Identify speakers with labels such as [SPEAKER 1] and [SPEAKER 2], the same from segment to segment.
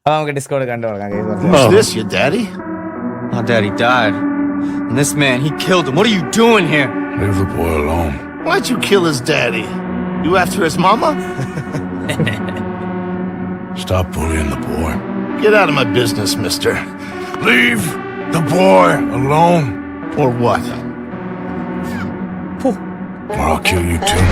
[SPEAKER 1] നമുക്ക് ഡിസ്കോഡ് കണ്ടു കൊടുക്കാം.
[SPEAKER 2] Who's this, your daddy?
[SPEAKER 3] My daddy died. And this man, he killed him. What are you doing here?
[SPEAKER 4] Leave the boy alone.
[SPEAKER 2] Why'd you kill his daddy? You after his mama?
[SPEAKER 4] Stop bullying the boy.
[SPEAKER 2] Get out of my business, mister.
[SPEAKER 4] Leave the boy alone,
[SPEAKER 2] Or what?
[SPEAKER 4] or I'll kill you too.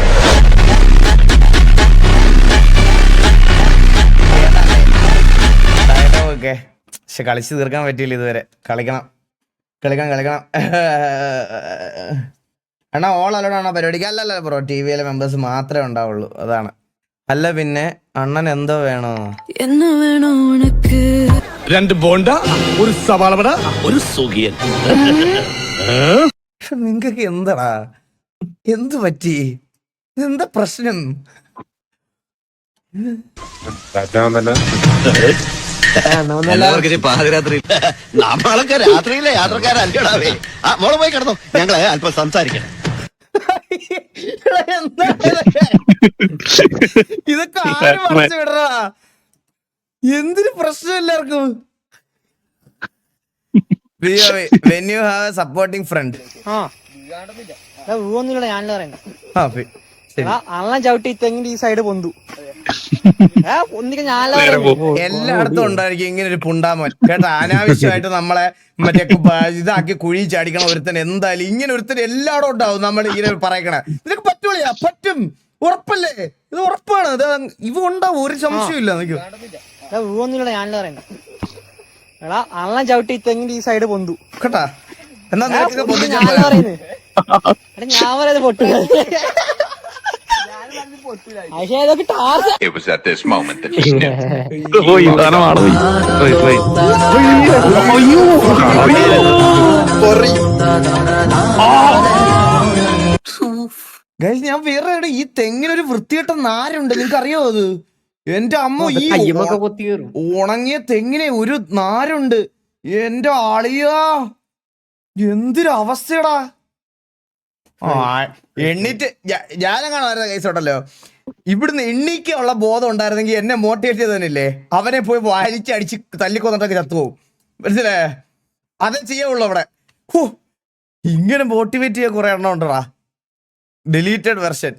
[SPEAKER 1] Okay, പക്ഷെ കളിച്ച് തീർക്കാൻ പറ്റിയില്ല ഇതുവരെ. കളിക്കണം. അണ്ണാ all അലോടാണോ പരിപാടിക്ക്? അല്ലല്ല bro, T വിയിലെ members മാത്രമേ ഉണ്ടാവുള്ളൂ, അതാണ്. അല്ല പിന്നെ അണ്ണൻ എന്തോ വേണോ?
[SPEAKER 5] என்ன வேணும் உனக்கு?
[SPEAKER 6] 2 ബോണ്ട, ഒരു സവാള വട,
[SPEAKER 2] ഒരു സുഖിയൻ.
[SPEAKER 1] നിങ്ങക്ക് എന്താടാ, എന്ത് പറ്റി, എന്താ പ്രശ്നം?
[SPEAKER 3] എല്ലാവർക്കും പാതിരാത്രി
[SPEAKER 2] നമ്മളൊക്കെ രാത്രിയിലെ യാത്രക്കാരല്ലേടാവേ. മോളെ പോയി കിടന്നു, ഞങ്ങളെ അല്പം സംസാരിക്കണം.
[SPEAKER 1] ഇതൊക്കെ ആര് മറിച്ച് വിടറാ? എന്തൊരു പ്രശ്നം എല്ലാവർക്കും. When you have a supporting friend.
[SPEAKER 7] അണ്ണൻ ചവിട്ടി തെങ്ങിന്റെ ഈ സൈഡ് പൊന്തു.
[SPEAKER 1] എല്ലായിടത്തും ഉണ്ടായിരിക്കും ഇങ്ങനെ ഒരു പുണ്ടാമോൻ കേട്ടോ. അനാവശ്യമായിട്ട് നമ്മളെ മറ്റേ ഇതാക്കി കുഴി ചാടിക്കണം ഒരുത്തൻ. എന്തായാലും ഇങ്ങനെ ഒരുത്തൻ എല്ലായിടും ഉണ്ടാവും. നമ്മൾ ഇങ്ങനെ പറയണേ നിനക്ക് പറ്റൂല, പറ്റും, ഉറപ്പല്ലേ? ഇത് ഉറപ്പാണ്. ഇവ ഉണ്ടാവും, ഒരു സംശയമില്ല.
[SPEAKER 7] അണ്ണൻ ചവിട്ടി തെങ്ങിന്റെ ഈ സൈഡ് പൊന്തു
[SPEAKER 1] കേട്ടാ. എന്നാ നിനക്കൊക്കെ പൊന്തിച്ചാ
[SPEAKER 7] ഞാൻ പറയുന്നത് പൊട്ടു. പക്ഷേ ഇതൊക്കെ task.
[SPEAKER 8] It was at this moment that he knew.
[SPEAKER 1] Guys, ഞാൻ വേറെ ഈ തെങ്ങിനൊരു വൃത്തികെട്ട നാരുണ്ട്, നിനക്ക് അറിയോ അത്? എന്റെ അമ്മ, ഈ ഉണങ്ങിയ തെങ്ങിനെ ഒരു നാരുണ്ട്. എന്റെ ആളിയാ, എന്തൊരു അവസ്ഥയടാ. എണ്ണീറ്റ് ഞാനങ്ങനെ കേസ് ഉണ്ടല്ലോ. ഇവിടുന്ന് എണ്ണീക്കുള്ള ബോധം ഉണ്ടായിരുന്നെങ്കിൽ എന്നെ മോട്ടിവേറ്റ് ചെയ്തവനില്ലേ, അവനെ പോയി വലിച്ചടിച്ച് തല്ലിക്കൊന്നിട്ടൊക്കെ ചത്തുപോകും. മനസ്സിലായേ? അതേ ചെയ്യാവുള്ളൂ അവിടെ. ഇങ്ങനെ മോട്ടിവേറ്റ് ചെയ്യാൻ കുറെ എണ്ണം ഉണ്ടടാ. Deleted version.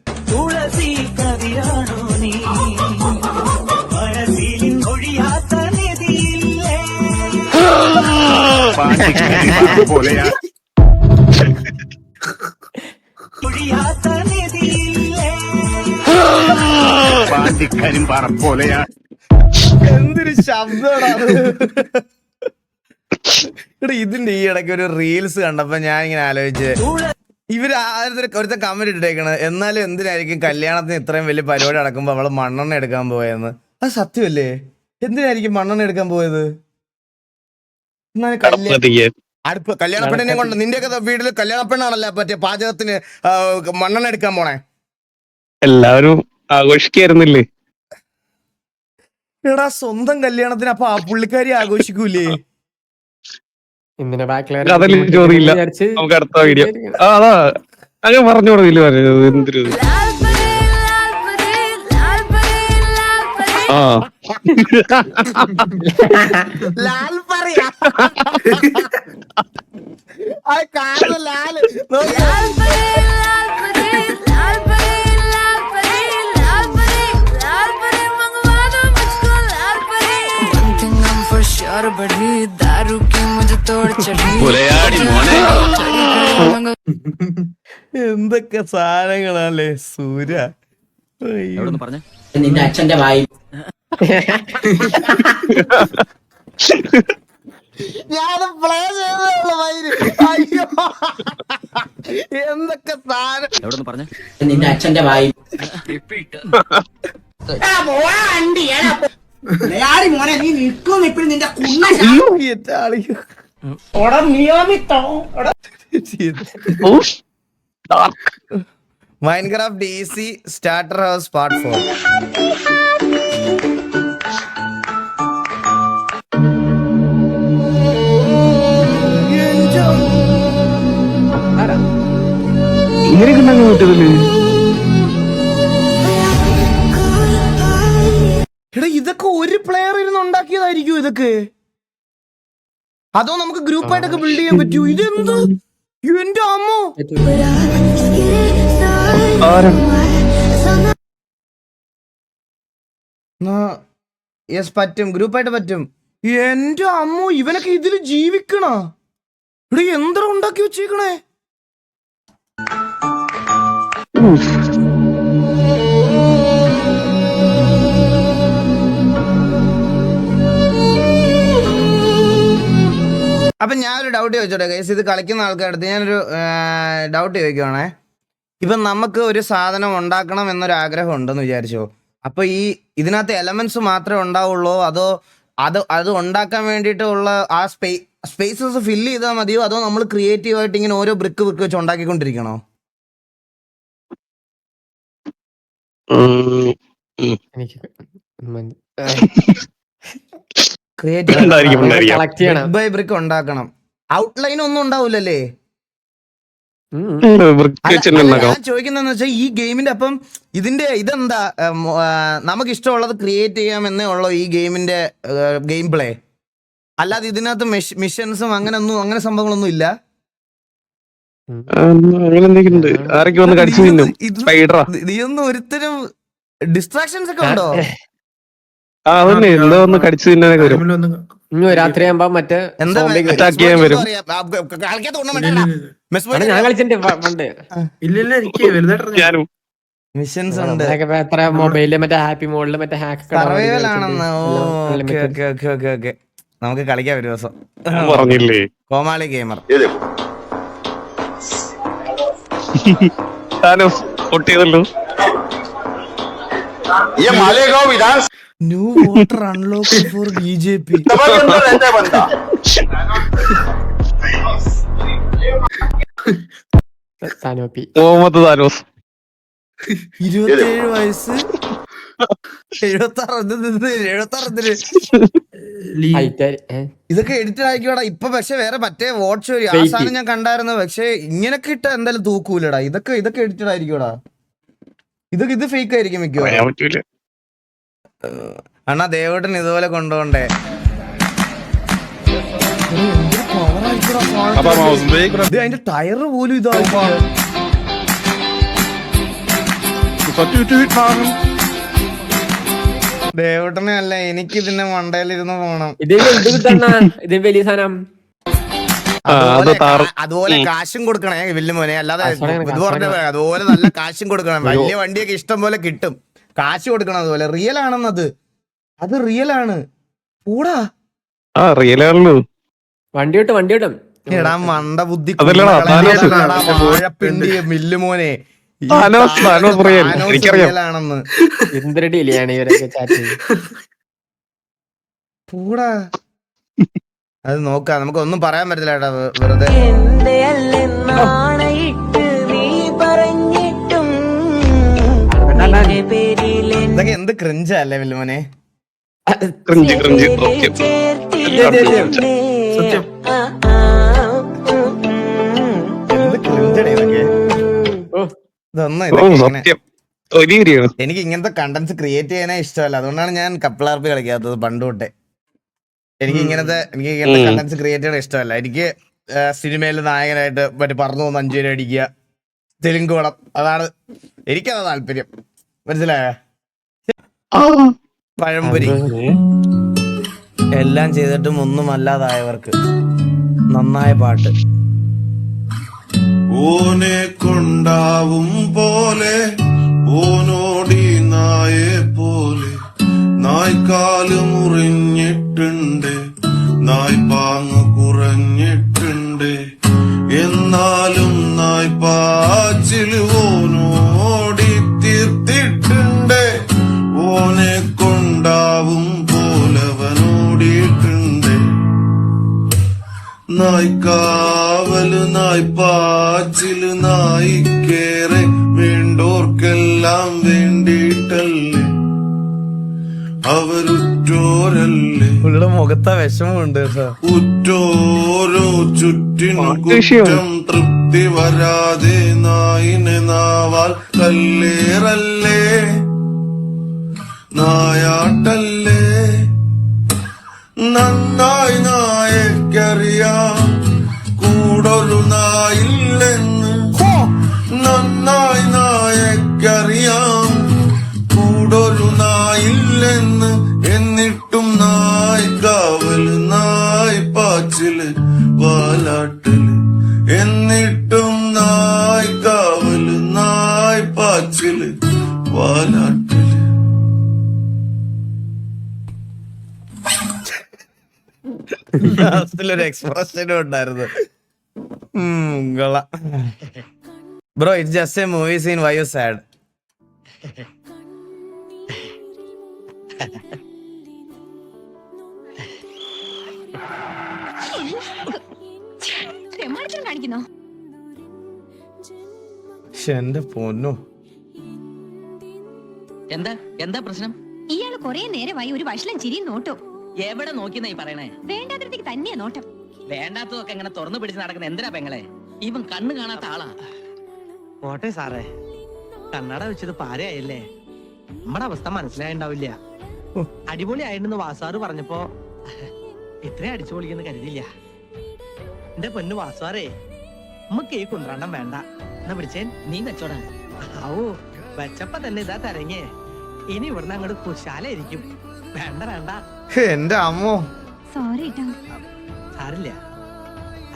[SPEAKER 1] എന്തൊരു ശബ്ദമാണ്. ഇതിന്റെ ഈ ഇടയ്ക്ക് ഒരു റീൽസ് കണ്ടപ്പോ ഞാൻ ഇങ്ങനെ ആലോചിച്ച്, ഇവര് ഒരുത്ത കമന്റ് ഇട്ടേക്കണത്, എന്നാലും എന്തിനായിരിക്കും കല്യാണത്തിന് ഇത്രയും വലിയ പരിപാടി നടക്കുമ്പോ അവള് മണ്ണെണ്ണ എടുക്കാൻ പോയെന്ന്. അത് സത്യമല്ലേ? എന്തിനായിരിക്കും മണ്ണെണ്ണ എടുക്കാൻ പോയത്? അടുപ്പ് കല്യാണ പെണ്ണിനെ കൊണ്ട് നിന്റെയൊക്കെ വീട്ടില് കല്യാണ പെണ്ണാണല്ലോ മറ്റേ പാചകത്തിന് മണ്ണെണ്ണ എടുക്കാൻ പോണേ.
[SPEAKER 9] എല്ലാവരും ആഘോഷിക്കായിരുന്നില്ലേ?
[SPEAKER 1] എടാ, സ്വന്തം കല്യാണത്തിന് അപ്പൊ ആ പുള്ളിക്കാരി ആഘോഷിക്കൂലേ?
[SPEAKER 9] അതല്ലേ ചോദിയില്ല. നമുക്ക് അടുത്ത വീഡിയോ അതാ അങ്ങനെ പറഞ്ഞു കൊടുക്കില്ല പറഞ്ഞത്. എന്തൊരു
[SPEAKER 1] ലാൽ പറയാ ലാൽ
[SPEAKER 5] दारू की मुझे तोड़ चढ़ी.
[SPEAKER 1] എന്തൊക്കെ സാധനങ്ങളല്ലേ സൂര്യ.
[SPEAKER 7] നിന്റെ അച്ഛന്റെ വായി
[SPEAKER 1] ഞാനും പ്ലേ ചെയ്തോളൂ വൈര്. അയ്യോ, എന്തൊക്കെ സാധനം.
[SPEAKER 7] നിന്റെ അച്ഛന്റെ വായി മോനെ നീ നിൽക്കും ഇപ്പഴും നിന്റെ
[SPEAKER 1] Minecraft DC starter house part 4.
[SPEAKER 9] ഇങ്ങനെയൊക്കെ ഉണ്ടാക്കാൻ പറ്റത്തില്ലേ?
[SPEAKER 1] എടാ, ഇതൊക്കെ ഒരു പ്ലെയർ ഇരുന്ന് ഉണ്ടാക്കിയതാ ആയിരിക്കും ഇതൊക്കെ? അതോ നമുക്ക് ഗ്രൂപ്പായിട്ടൊക്കെ ബിൽഡ് ചെയ്യാൻ പറ്റൂ? ഇതെന്ത് എന്റെ അമ്മോ. യെസ് പറ്റും, ഗ്രൂപ്പായിട്ട് പറ്റും. എന്റെ അമ്മോ, ഇവനൊക്കെ ഇതിൽ ജീവിക്കണ ഇവിടെ യന്ത്രം ഉണ്ടാക്കി വെച്ചേക്കണേ. അപ്പൊ ഞാനൊരു ഡൗട്ട് ചോദിച്ചോട്ടെ ഗൈസ്, ഇത് കളിക്കുന്ന ആൾക്കാരടുത്ത് ഞാനൊരു ഡൗട്ട് ചോദിക്കുവാണേ. ഇപ്പം നമുക്ക് ഒരു സാധനം ഉണ്ടാക്കണം എന്നൊരു ആഗ്രഹം ഉണ്ടെന്ന് വിചാരിച്ചോ, അപ്പൊ ഈ ഇതിനകത്ത് എലമെന്റ്സ് മാത്രമേ ഉണ്ടാവുള്ളൂ, അതോ അത് ഉണ്ടാക്കാൻ വേണ്ടിയിട്ടുള്ള ആ സ്പേസസ് ഫില്ല് ചെയ്താൽ മതിയോ, അതോ നമ്മൾ ക്രിയേറ്റീവായിട്ട് ഇങ്ങനെ ഓരോ ബ്രിക്ക് വെച്ച് ഉണ്ടാക്കിക്കൊണ്ടിരിക്കണോ? ക്രിയേറ്റീവ് ബൈ ബ്രിക്ക് ഉണ്ടാക്കണം. ഔട്ട്ലൈൻ ഒന്നും ഉണ്ടാവൂലല്ലേ? ഞാൻ ചോദിക്കുന്നതെന്ന് വെച്ചാൽ ഈ ഗെയിമിന്റെ അപ്പം ഇതിന്റെ ഇതെന്താ, നമുക്ക് ഇഷ്ടമുള്ളത് ക്രിയേറ്റ് ചെയ്യാമെന്നേ ഉള്ളൂ ഈ ഗെയിമിന്റെ ഗെയിം പ്ലേ, അല്ലാതെ ഇതിനകത്ത് മിഷൻസും അങ്ങനെ സംഭവങ്ങളൊന്നും ഇല്ല. നീയൊന്നും ഒരുത്തരും ഡിസ്ട്രാക്ഷൻസ് ഒക്കെ ഉണ്ടോ?
[SPEAKER 7] രാത്രി ആകുമ്പോ മറ്റേ
[SPEAKER 1] എന്താ
[SPEAKER 7] ഞാൻ കളിച്ചിട്ടുണ്ട് പണ്ട്.
[SPEAKER 1] മിഷൻസ് ഉണ്ട്,
[SPEAKER 7] എത്ര മൊബൈലില് മറ്റേ ഹാപ്പി മോഡില് മറ്റേ ഹാക്ക്
[SPEAKER 1] സർവൈവൽ ആണെന്ന്. ഓക്കെ നമുക്ക് കളിക്കാം ഒരു ദിവസം.
[SPEAKER 9] പറഞ്ഞില്ലേ
[SPEAKER 1] കോമാളി ഗെയിമർ.
[SPEAKER 9] പൊട്ടിയതല്ലോ.
[SPEAKER 1] New voter unlock for BJP.
[SPEAKER 9] Muhammad Thanos
[SPEAKER 1] 27 വയസ്സ് 76. ഇതൊക്കെ എഡിറ്റഡ് ആയിക്കോടാ ഇപ്പൊ. പക്ഷെ വേറെ മറ്റേ വാച്ച് വരും ആ സാധനം ഞാൻ കണ്ടായിരുന്നു. പക്ഷെ ഇങ്ങനൊക്കെ ഇട്ട എന്തായാലും തൂക്കൂലടാ. ഇതൊക്കെ എഡിറ്റഡ് ആയിരിക്കോടാ. ഇത് ഫേക്ക് ആയിരിക്കും മിക്കവാറും. അണ്ണാ ദേവേട്ടൻ ഇതുപോലെ കൊണ്ടുപോണ്ടേ. അതിന്റെ ടയറ് പോലും ഇതാവും. ദേവേട്ടനെ അല്ല, എനിക്ക് ഇതിന്റെ മണ്ടയിലിരുന്ന് പോണം.
[SPEAKER 7] ഇത് വലിയ സാധനം.
[SPEAKER 1] അതുപോലെ കാശും കൊടുക്കണേ വില്ലുമോനെ, അല്ലാതെ ഇത് പറഞ്ഞ അതുപോലെ നല്ല കാശും കൊടുക്കണം. വലിയ വണ്ടിയൊക്കെ ഇഷ്ടം പോലെ കിട്ടും, കാശ് കൊടുക്കണം. അതുപോലെ റിയൽ ആണെന്നത്, അത് റിയൽ ആണ്. കൂടാ
[SPEAKER 7] വണ്ടി കിട്ടും.
[SPEAKER 1] എടാ മണ്ട ബുദ്ധി വാഴപ്പിണ്ടി മില്ലുമോനെ ആണെന്ന് കൂടാ. അത് നോക്കാം, നമുക്ക് ഒന്നും പറയാൻ പറ്റില്ല ഏട്ടാ, വെറുതെ. ഇതൊക്കെ എന്ത് ക്രിഞ്ചല്ലേ വില്ലുമോനെ. എന്ത് ക്രിഞ്ചടേ ഇതൊക്കെ. എനിക്ക് ഇങ്ങനത്തെ കണ്ടന്റ്സ് ക്രിയേറ്റ് ചെയ്യാനേ ഇഷ്ടമല്ല. അതുകൊണ്ടാണ് ഞാൻ കപ്പിൾ ആർപി കളിക്കാത്തത് പണ്ട് തൊട്ടേ. എനിക്ക് ഇങ്ങനത്തെ കണ്ടന്റ്സ് ക്രിയേറ്റ് ചെയ്യാൻ ഇഷ്ടമല്ല. എനിക്ക് സിനിമയിൽ നായകനായിട്ട് മറ്റേ പറന്നു പോകുന്ന 5 രൂപ അടിക്കുക, തെലുങ്ക് പടം, അതാണ് എനിക്കതാ താല്പര്യം. മനസ്സിലായ? പഴംപൊരി എല്ലാം ചെയ്തിട്ടും ഒന്നും അല്ലാതായവർക്ക് നന്നായ പാട്ട്.
[SPEAKER 4] ഓനെ കൊണ്ടാവും പോലെ ഓനോടി നായെ പോലെ നായ്ക്കാല് മുറിഞ്ഞിട്ടുണ്ട്, നായ്പാങ്ങ് കുറഞ്ഞിട്ടുണ്ട്. എന്നാലും നായ്പാച്ചില് ഓനോടി തീർത്തിട്ടുണ്ട്. ഓനെ കൊണ്ടാവും പോലവനോടിയിട്ടുണ്ട്. നായ്ക്കാവല് നായ്പാച്ചില് നായിക്കേറെ വേണ്ടോർക്കെല്ലാം വേണ്ടിയിട്ടല്ലേ അവരുറ്റോരല്ലേ.
[SPEAKER 1] പുള്ളിയുടെ മുഖത്താ വിഷമമുണ്ട് കേട്ടോ.
[SPEAKER 4] ഉറ്റോരോ ചുറ്റിൻ കുറ്റം തൃപ്തി വരാതെ നായിനെ നാവാൽ കല്ലേറല്ലേ നായാട്ടല്ലേ. നന്നായി നായക്കറിയാം കൂടൊരു നായില്ലെന്ന്. നന്നായി നായക്കറിയാം കൂടൊരു നായില്ലെന്ന്. എന്നിട്ടും നായ് കാവല് നായ് പാച്ചില് വാലാട്ടില്. എന്നിട്ടും നായ് കാവല് നായ് പാച്ചില് വാലാട്ടില്.
[SPEAKER 1] ലാസ്റ്റിലൊരു എക്സ്പ്രഷനും ഉണ്ടായിരുന്നു. Bro it's just a movie scene, why you sad?
[SPEAKER 5] കാണിക്കുന്നോ?
[SPEAKER 1] എന്റെ പൊന്നോ,
[SPEAKER 10] എന്താ എന്താ പ്രശ്നം?
[SPEAKER 5] ഇയാള് കൊറേ നേരമായി ഒരു വഷളം ചിരിയും നോട്ടോ.
[SPEAKER 10] എവിടെ നോക്കിന്നാ പറയണേ?
[SPEAKER 5] വേണ്ടാത്തിടത്തേക്ക് തന്നെയാ നോട്ടം.
[SPEAKER 10] വേണ്ടാത്തതൊക്കെ എങ്ങനെ തുറന്നു പിടിച്ച് നടക്കുന്ന എന്തിനാ പെങ്ങളെ? ഇവൻ കണ്ണ് കാണാത്ത ആളാ.
[SPEAKER 7] പോട്ടെ സാറേ, കണ്ണട വെച്ചത് പാരയായല്ലേ. നമ്മുടെ അവസ്ഥ മനസ്സിലായിണ്ടാവില്ല. അടിപൊളി ആയിട്ടെന്ന് വാസാറ് പറഞ്ഞപ്പോ ഇത്രയും അടിച്ചു പൊളിക്കെന്ന് കരുതിയില്ല. എന്റെ പൊന്നു വാസാറേ, നമുക്ക് ഈ കുന്ത്രണ്ണം വേണ്ട. എന്നാ പിടിച്ചേൻ,
[SPEAKER 10] നീ വെച്ചോടാ.
[SPEAKER 7] ആവൂ വെച്ചപ്പ തന്നെ ഇതാ തരങ്ങേ. ഇനി ഇവിടുന്ന് അങ്ങോട്ട് കുശാലായിരിക്കും. വേണ്ട വേണ്ട.
[SPEAKER 1] എന്റെ അമ്മോ,
[SPEAKER 5] സോറി ട്ടോ.
[SPEAKER 7] സാരില്ല,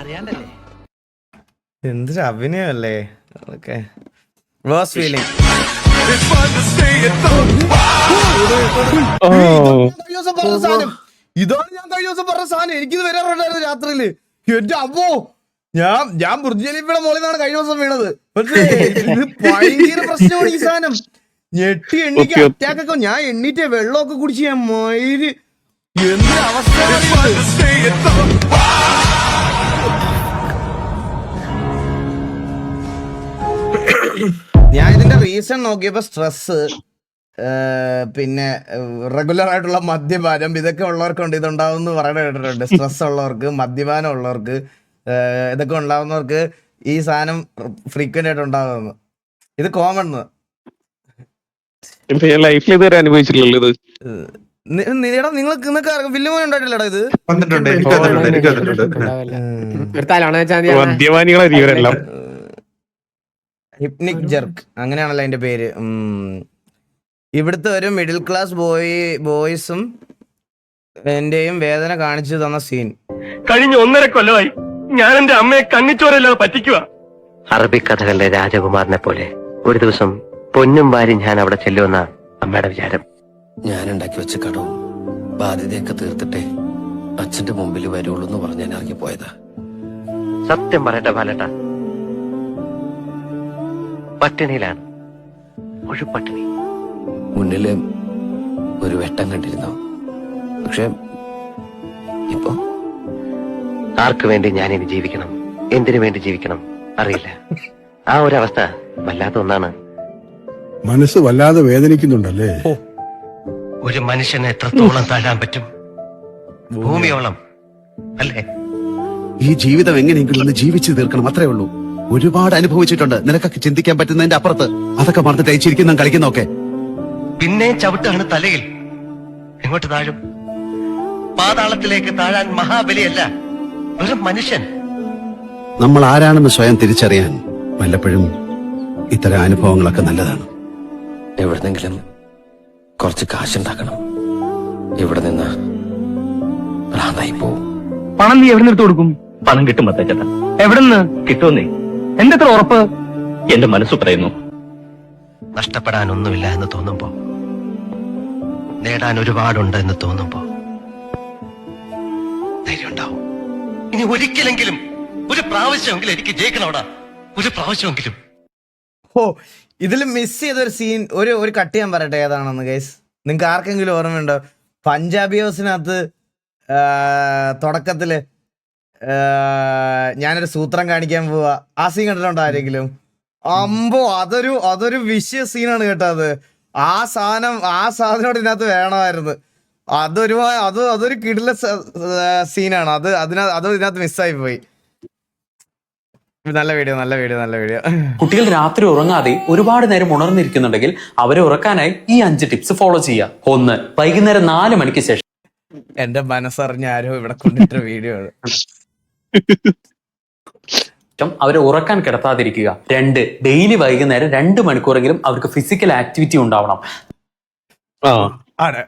[SPEAKER 7] അറിയാണ്ടല്ലേ.
[SPEAKER 1] എന്തൊരു അഭിനയല്ലേ അതൊക്കെ. Worse feeling. ഇതാണ് ഞാൻ കഴിഞ്ഞ ദിവസം പറഞ്ഞ സാധനം. എനിക്കിത് വരാറുണ്ടായിരുന്നു രാത്രിയില്. എന്റെ അമ്മോ, ഞാൻ ബുർജലിപ്പിയുടെ മുകളിൽ നിന്നാണ് കഴിഞ്ഞ ദിവസം വീണത്. പക്ഷേ ഇത് ഭയങ്കര പ്രശ്നമാണ് ഈ സാധനം. ഞെട്ടി എണ്ണിക്ക് അറ്റാക്ക് ഒക്കെ. ഞാൻ എണ്ണീറ്റ് വെള്ളമൊക്കെ കുടിച്ച് ഞാൻ മയില്. എന്ത് അവസ്ഥ! ഞാൻ ഇതിന്റെ റീസൺ നോക്കിയപ്പോ സ്ട്രെസ്, പിന്നെ റെഗുലർ ആയിട്ടുള്ള മദ്യപാനം, ഇതൊക്കെ ഉള്ളവർക്കുണ്ട് ഇതുണ്ടാവും എന്ന് പറയണ കേട്ടിട്ടുണ്ട്. സ്ട്രെസ് ഉള്ളവർക്ക്, മദ്യപാനം ഉള്ളവർക്ക്, ഇതൊക്കെ ഉണ്ടാവുന്നവർക്ക് ഈ സാധനം ഫ്രീക്വന്റ് ആയിട്ട് ഉണ്ടാകുന്നു. ഇത് കോമൺ.
[SPEAKER 9] ലൈഫിൽ ഇതുവരെ അനുഭവിച്ചില്ലല്ലോ ഇത്.
[SPEAKER 1] നിങ്ങൾക്ക് ഫിലിം ഉണ്ടായിട്ടില്ലടാ ഇത്?
[SPEAKER 9] മദ്യപാനികളായിരിക്കും ഇവരെല്ലാം.
[SPEAKER 1] ഹിപ്നിക് ജെർക്ക് അങ്ങനെയാണല്ലോ അതിന്റെ പേര്. ഇവിടുത്തെ ഒരു മിഡിൽ ക്ലാസ് ബോയ്സും എന്റെയും വേദന കാണിച്ചു തന്ന സീൻ.
[SPEAKER 6] കഴിഞ്ഞ 1.5 കൊല്ലമായി ഞാൻ എന്റെ അമ്മയെ കണ്ണിച്ചോരല്ലാതെ പറ്റിക്കുക.
[SPEAKER 10] അറബിക്കഥകളിലെ രാജകുമാരനെ പോലെ ഒരു ദിവസം പൊന്നും വാരി ഞാൻ അവിടെ ചെല്ലുമെന്ന അമ്മയുടെ വിചാരം.
[SPEAKER 2] ഞാൻ ഉണ്ടാക്കി വെച്ച കടവും ബാധ്യതയൊക്കെ തീർത്തിട്ടേ അച്ഛന്റെ മുമ്പിൽ വരുള്ളൂ എന്ന് പറഞ്ഞ് ഞാൻ ഇറങ്ങിപ്പോയതാ.
[SPEAKER 10] സത്യം പറയട്ടെ ബാലേട്ട, പട്ടിണിയിലാണ്. ഒരു പട്ടിണി.
[SPEAKER 2] മുന്നില് ഒരു വെട്ടം കണ്ടിരുന്നു. പക്ഷെ ഇപ്പൊ
[SPEAKER 10] ആർക്ക് വേണ്ടി ഞാൻ ഇനി ജീവിക്കണം, എന്തിനു വേണ്ടി ജീവിക്കണം അറിയില്ല. ആ ഒരു അവസ്ഥ വല്ലാത്ത ഒന്നാണ്.
[SPEAKER 6] മനസ്സ് വല്ലാതെ വേദനിക്കുന്നുണ്ടല്ലേ?
[SPEAKER 10] ഒരു മനുഷ്യന് എത്രത്തോളം താഴാൻ പറ്റും? ഭൂമിയോളം അല്ലേ?
[SPEAKER 2] ഈ ജീവിതം എങ്ങനെയെങ്കിലും ഒന്ന് ജീവിച്ചു തീർക്കണം, അത്രേ ഉള്ളൂ. ഒരുപാട് അനുഭവിച്ചിട്ടുണ്ട്. നിനക്കൊക്കെ ചിന്തിക്കാൻ പറ്റുന്നതിന്റെ അപ്പുറത്ത്. അതൊക്കെ മറന്നിട്ട് അയച്ചിരിക്കുന്ന കളിക്കുന്നൊക്കെ.
[SPEAKER 10] പിന്നെ ചവിട്ടാണ് തലയിൽ. എങ്ങോട്ട് താഴും? പാതാളത്തിലേക്ക് താഴാൻ മഹാബലിയല്ല, ഒരു മനുഷ്യൻ.
[SPEAKER 2] നമ്മൾ ആരാണെന്ന് സ്വയം തിരിച്ചറിയാൻ വല്ലപ്പോഴും ഇത്തരം അനുഭവങ്ങളൊക്കെ നല്ലതാണ്. എവിടെന്നെങ്കിലും കുറച്ച് കാശുണ്ടാക്കണം. ഇവിടെ നിന്ന് ഭ്രാന്തായി പോവും.
[SPEAKER 6] പണം നീ എവിടെ നിന്ന് എടുത്തു കൊടുക്കും? പണം കിട്ടും ചേട്ടാ. എവിടെ നിന്ന് കിട്ടുമെന്നേ എന്റെ എത്ര ഉറപ്പ്? എന്റെ മനസ്സ് പറയുന്നു.
[SPEAKER 10] നഷ്ടപ്പെടാനൊന്നുമില്ല എന്ന് തോന്നുമ്പോ, നേടാൻ ഒരുപാടുണ്ട് എന്ന് തോന്നുമ്പോ ധൈര്യം ഉണ്ടാവും. ഇനി ഒരിക്കലെങ്കിലും ഒരു പ്രാവശ്യമെങ്കിലും എനിക്ക് ജയിക്കണോടാ, ഒരു പ്രാവശ്യമെങ്കിലും.
[SPEAKER 1] ഓ, ഇതിൽ മിസ് ചെയ്തൊരു സീൻ ഒരു കട്ട് ചെയ്യാൻ പറയട്ടെ ഏതാണെന്ന് ഗൈസ്. നിങ്ങൾക്ക് ആർക്കെങ്കിലും ഓർമ്മയുണ്ടോ? പഞ്ചാബി ഹൗസിനകത്ത് തുടക്കത്തില് ഞാനൊരു സൂത്രം കാണിക്കാൻ പോവാ. ആ സീൻ കണ്ടിട്ടുണ്ടോ ആരെങ്കിലും? അമ്പോ, അതൊരു വിഷയ സീനാണ് കേട്ടോ. ആ സാധനം ഇതിനകത്ത് വേണമായിരുന്നു. അതൊരു കിടില സീനാണ്. അത് ഇതിനകത്ത് മിസ്സായി പോയി. നല്ല വീഡിയോ.
[SPEAKER 11] കുട്ടികൾ രാത്രി ഉറങ്ങാതെ ഒരുപാട് നേരം ഉണർന്നിരിക്കുന്നുണ്ടെങ്കിൽ അവരെ ഉറക്കാനായി ഈ 5 ടിപ്സ് ഫോളോ ചെയ്യുക. 1. വൈകുന്നേരം 4 മണിക്ക് ശേഷം
[SPEAKER 1] എന്റെ മനസ്സറിഞ്ഞ ആരോ ഇവിടെ കൊണ്ടിട്ട വീഡിയോ ആണ്.
[SPEAKER 11] അവരെ ഉറക്കാൻ കിടത്താതിരിക്കുക. 2, ഡെയിലി വൈകുന്നേരം 2 മണിക്കൂറെങ്കിലും അവർക്ക് ഫിസിക്കൽ ആക്ടിവിറ്റി ഉണ്ടാവണം.
[SPEAKER 1] ആണ്.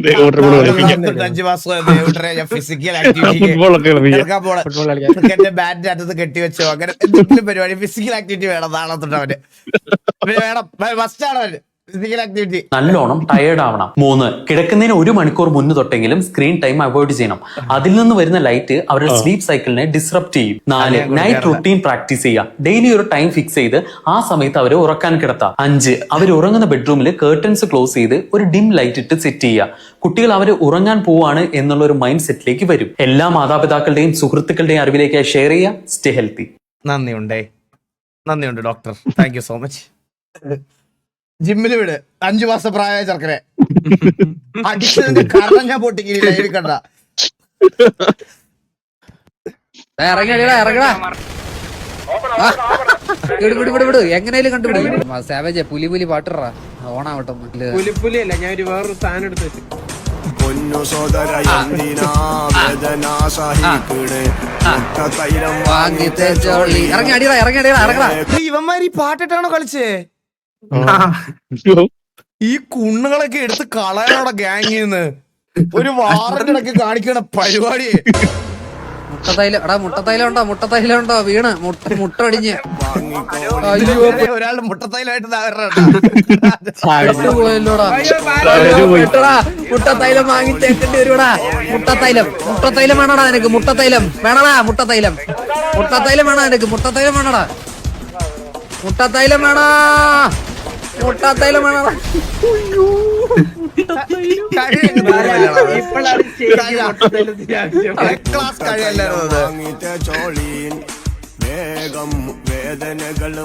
[SPEAKER 9] ദേവൂട്ടനെ കൊണ്ട് കളിപ്പിക്കാം.
[SPEAKER 1] 5 മാസം ദേവൂട്ടനെ ഞാൻ ഫിസിക്കൽ ആക്ടിവിറ്റിക്ക്
[SPEAKER 9] ഫുട്ബോളൊക്കെ കളിപ്പിക്കാം.
[SPEAKER 1] ഇറക്കാൻ പോണ ക്രിക്കറ്റിന്റെ ബാറ്റിന്റെ അറ്റത്ത് കെട്ടിവെച്ചോ അങ്ങനെ എന്തെങ്കിലും പരിപാടി ഫിസിക്കൽ ആക്ടിവിറ്റി വേണം നാളെ തൊട്ട് അവന്. വേണം, മസ്റ്റാണ് അവന് ഫിസിക്കൽ ആക്ടിവിറ്റി.
[SPEAKER 11] നല്ലോണം ടയേർഡ് ആവണം. 3, കിടക്കുന്നതിന് 1 മണിക്കൂർ മുന്ന് തൊട്ടെങ്കിലും സ്ക്രീൻ ടൈം അവോയ്ഡ് ചെയ്യണം. അതിൽ നിന്ന് വരുന്ന ലൈറ്റ് അവരുടെ സ്ലീപ്പ് സൈക്കിളിനെ ഡിസ്റപ്റ്റ് ചെയ്യും. 4, നൈറ്റ് റുട്ടീൻ പ്രാക്ടീസ് ചെയ്യുക. ഡെയിലി ഒരു ടൈം ഫിക്സ് ചെയ്ത് ആ സമയത്ത് അവരെ ഉറക്കാൻ കിടത്താം. 5, അവർ ഉറങ്ങുന്ന ബെഡ്റൂമിൽ കേർട്ടൻസ് ക്ലോസ് ചെയ്ത് ഒരു ഡിം ലൈറ്റ് ഇട്ട് സെറ്റ് ചെയ്യുക. കുട്ടികൾ അവർ ഉറങ്ങാൻ പോവാണ് എന്നുള്ള ഒരു മൈൻഡ് സെറ്റിലേക്ക് വരും. എല്ലാ മാതാപിതാക്കളുടെയും സുഹൃത്തുക്കളുടെയും അറിവിലേക്ക് ഷെയർ ചെയ്യുക. Stay healthy.
[SPEAKER 1] നന്ദിയുണ്ട് doctor, thank you so much. ജിമ്മിൽ വിട് 5 മാസം പ്രായമായ ചെറുക്കനെ അടിച്ചതിന്റെ കാരണം ഞാൻ പൊട്ടിക്കില്ല കണ്ട.
[SPEAKER 12] എങ്ങനെയാലും കണ്ടുപിടി. സാവേജ് പുലി പുലി പാട്ടിറാ ഓണാവട്ടെ.
[SPEAKER 7] പുലിപ്പുലിയല്ല, ഞാൻ ഒരു വേറൊരു സാധനം എടുത്ത് വെച്ചു.
[SPEAKER 12] ഇറങ്ങി അടിയടാ ഇറങ്ങി അടിയടാ ഇറങ്ങടാ.
[SPEAKER 1] ഇവന്മാര് ഈ പാട്ടിട്ടാണോ കളിച്ചേ? ഈ കുണ്ണുകളൊക്കെ എടുത്ത് കളയാനോടെ ഗാങ്ങിന്ന് ഒരു വാറിനിടക്ക് കാണിക്കണ പരിപാടി.
[SPEAKER 12] മുട്ടത്തൈലം ഉണ്ടോ വീണ് മുട്ടടിഞ്ഞ്
[SPEAKER 1] ഒരാളുടെ മുട്ടത്തൈലായിട്ട്
[SPEAKER 12] പോയല്ലോടാ. മുട്ടത്തൈലം വാങ്ങി തേക്കേണ്ടി വരുവാടാ. മുട്ടത്തൈലം വേണോടാ നിനക്ക്? മുട്ടത്തൈലം വേണടാ. മുട്ടത്തൈലം വേണോ നിനക്ക്? മുട്ടത്തൈലം വേണോടാ. മുട്ടത്തൈലം വേണോടാ.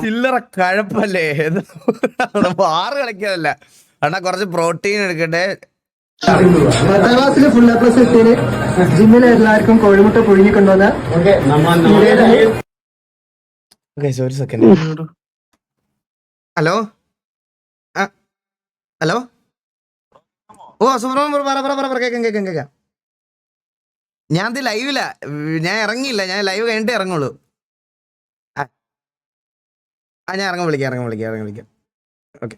[SPEAKER 1] ചില്ലറ കഴപ്പല്ലേ? വാറ് കളിക്കാനല്ല അണ്ണാ, കുറച്ച് പ്രോട്ടീൻ എടുക്കട്ടെ.
[SPEAKER 12] ജിമ്മിലെ എല്ലാവർക്കും കോഴിമുട്ട പുഴുങ്ങിക്കൊണ്ടുവന്ന
[SPEAKER 1] ഒരു സെക്കൻഡ്. Hello hello. ഓ സുബ്രഹ്മണ്യം കേക്കാം. ഞാൻ ഇത് ലൈവില, ഞാൻ ഇറങ്ങിയില്ല. ഞാൻ ലൈവ് കഴിഞ്ഞിട്ടേ ഇറങ്ങുള്ളൂ. ഞാൻ വിളിക്കാം. ഓക്കെ.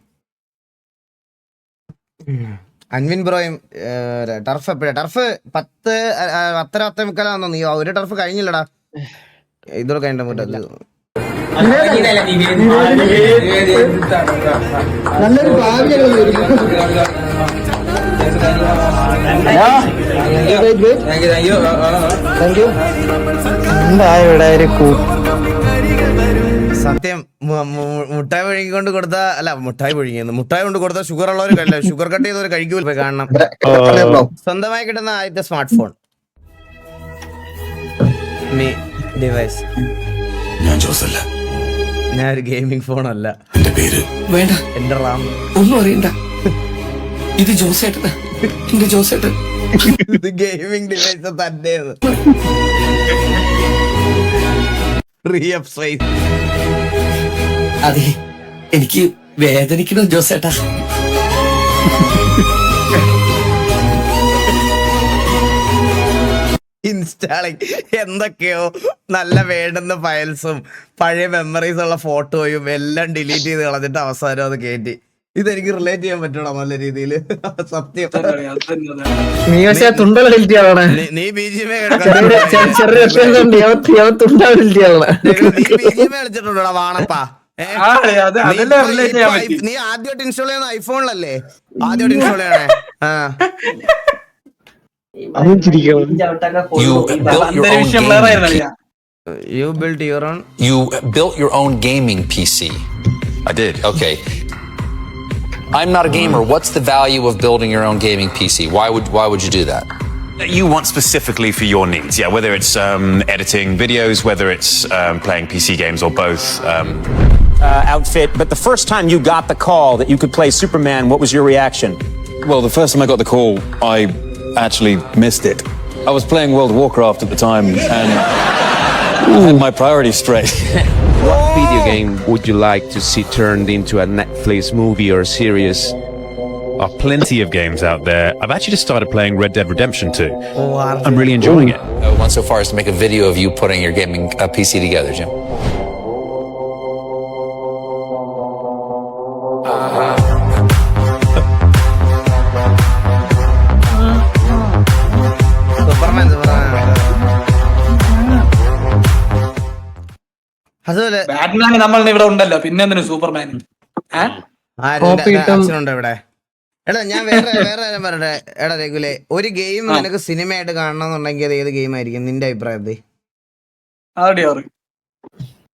[SPEAKER 1] അൻവിൻ ബ്രോയും ടർഫ് എപ്പോഴാ? ടർഫ് 10:30 നീ ഒരു ടർഫ് കഴിഞ്ഞില്ലടാ. ഇതോടെ കഴിഞ്ഞിട്ട്
[SPEAKER 12] നല്ലൊരു
[SPEAKER 1] സത്യം. മുട്ടായി പുഴുങ്ങിക്കൊണ്ട് കൊടുത്ത മുട്ടായി കൊണ്ട് കൊടുത്ത ഷുഗർ ഉള്ളവർ കഴില്ല. ഷുഗർ കട്ട് ചെയ്തവർ കഴിക്കൂല. കാണണം. സ്വന്തമായി കിട്ടുന്ന ആദ്യത്തെ സ്മാർട്ട് ഫോൺ ഡിവൈസ്. ഞാൻ ഒരു ഗെയിമിംഗ് ഫോണല്ല.
[SPEAKER 2] എന്റെ പേര്
[SPEAKER 12] വേണ്ട,
[SPEAKER 1] എന്റെ റാം
[SPEAKER 12] ഒന്നും അറിയണ്ട. ഇത് ജോസേട്ടൻ.
[SPEAKER 1] ഇത് ഗെയിമിംഗ് ഡിവൈസ് തന്നെ.
[SPEAKER 12] അതെ, എനിക്ക് വേദനിക്കണം ജോസേട്ടാ.
[SPEAKER 1] ഇൻസ്റ്റാളിങ് എന്തൊക്കെയോ നല്ല വേണ്ടുന്ന ഫയൽസും പഴയ മെമ്മറീസ് ഉള്ള ഫോട്ടോയും എല്ലാം ഡിലീറ്റ് ചെയ്ത് കളഞ്ഞിട്ട് അവസാനം അത് കയറ്റി. ഇതെനിക്ക് റിലേറ്റ് ചെയ്യാൻ പറ്റണം നല്ല രീതിയിൽ. സത്യം. നീ BGMI കളിച്ചിട്ടുണ്ടോടാ വാണപ്പാ? നീ ആദ്യമായിട്ട് ഇൻസ്റ്റാൾ ചെയ്യുന്ന ഐഫോണിലല്ലേ? ആദ്യമായിട്ട് ഇൻസ്റ്റാൾ ചെയ്യണേ. You built your own
[SPEAKER 8] gaming PC. I did. Okay. I'm not a gamer. What's the value of building your own gaming PC? Why would you do that?
[SPEAKER 13] You want specifically for your needs, yeah. Whether it's editing videos, whether it's playing PC games, or both.
[SPEAKER 6] Outfit. But the first time you got the call that you could play Superman, what was your reaction?
[SPEAKER 13] Well, the first time I got the call, I actually missed it. I was playing World of Warcraft at the time, and I had my priorities straight.
[SPEAKER 14] What video game would you like to see turned into a Netflix movie or series?
[SPEAKER 13] are plenty of games out there. I've actually just started playing Red Dead Redemption 2.
[SPEAKER 1] Oh,
[SPEAKER 13] I'm really enjoying it.
[SPEAKER 8] I went so far as to make a video of you putting your gaming PC together, Jim.
[SPEAKER 1] Superman അതുപോലെ
[SPEAKER 7] Batman നമ്മളിന്ന് ഇവിടെ ഉണ്ടല്ലോ, പിന്നെ എന്തിനു Superman?
[SPEAKER 1] അച്ഛനുണ്ടോ ഇവിടെ? എടാ ഞാൻ വേറെ കാര്യം പറയട്ടെ. എടാ രഘുലെ, ഒരു ഗെയിം നിനക്ക് സിനിമയായിട്ട് കാണണമെന്നുണ്ടെങ്കിൽ അത് ഏത് ഗെയിം ആയിരിക്കും നിന്റെ അഭിപ്രായത്തിൽ?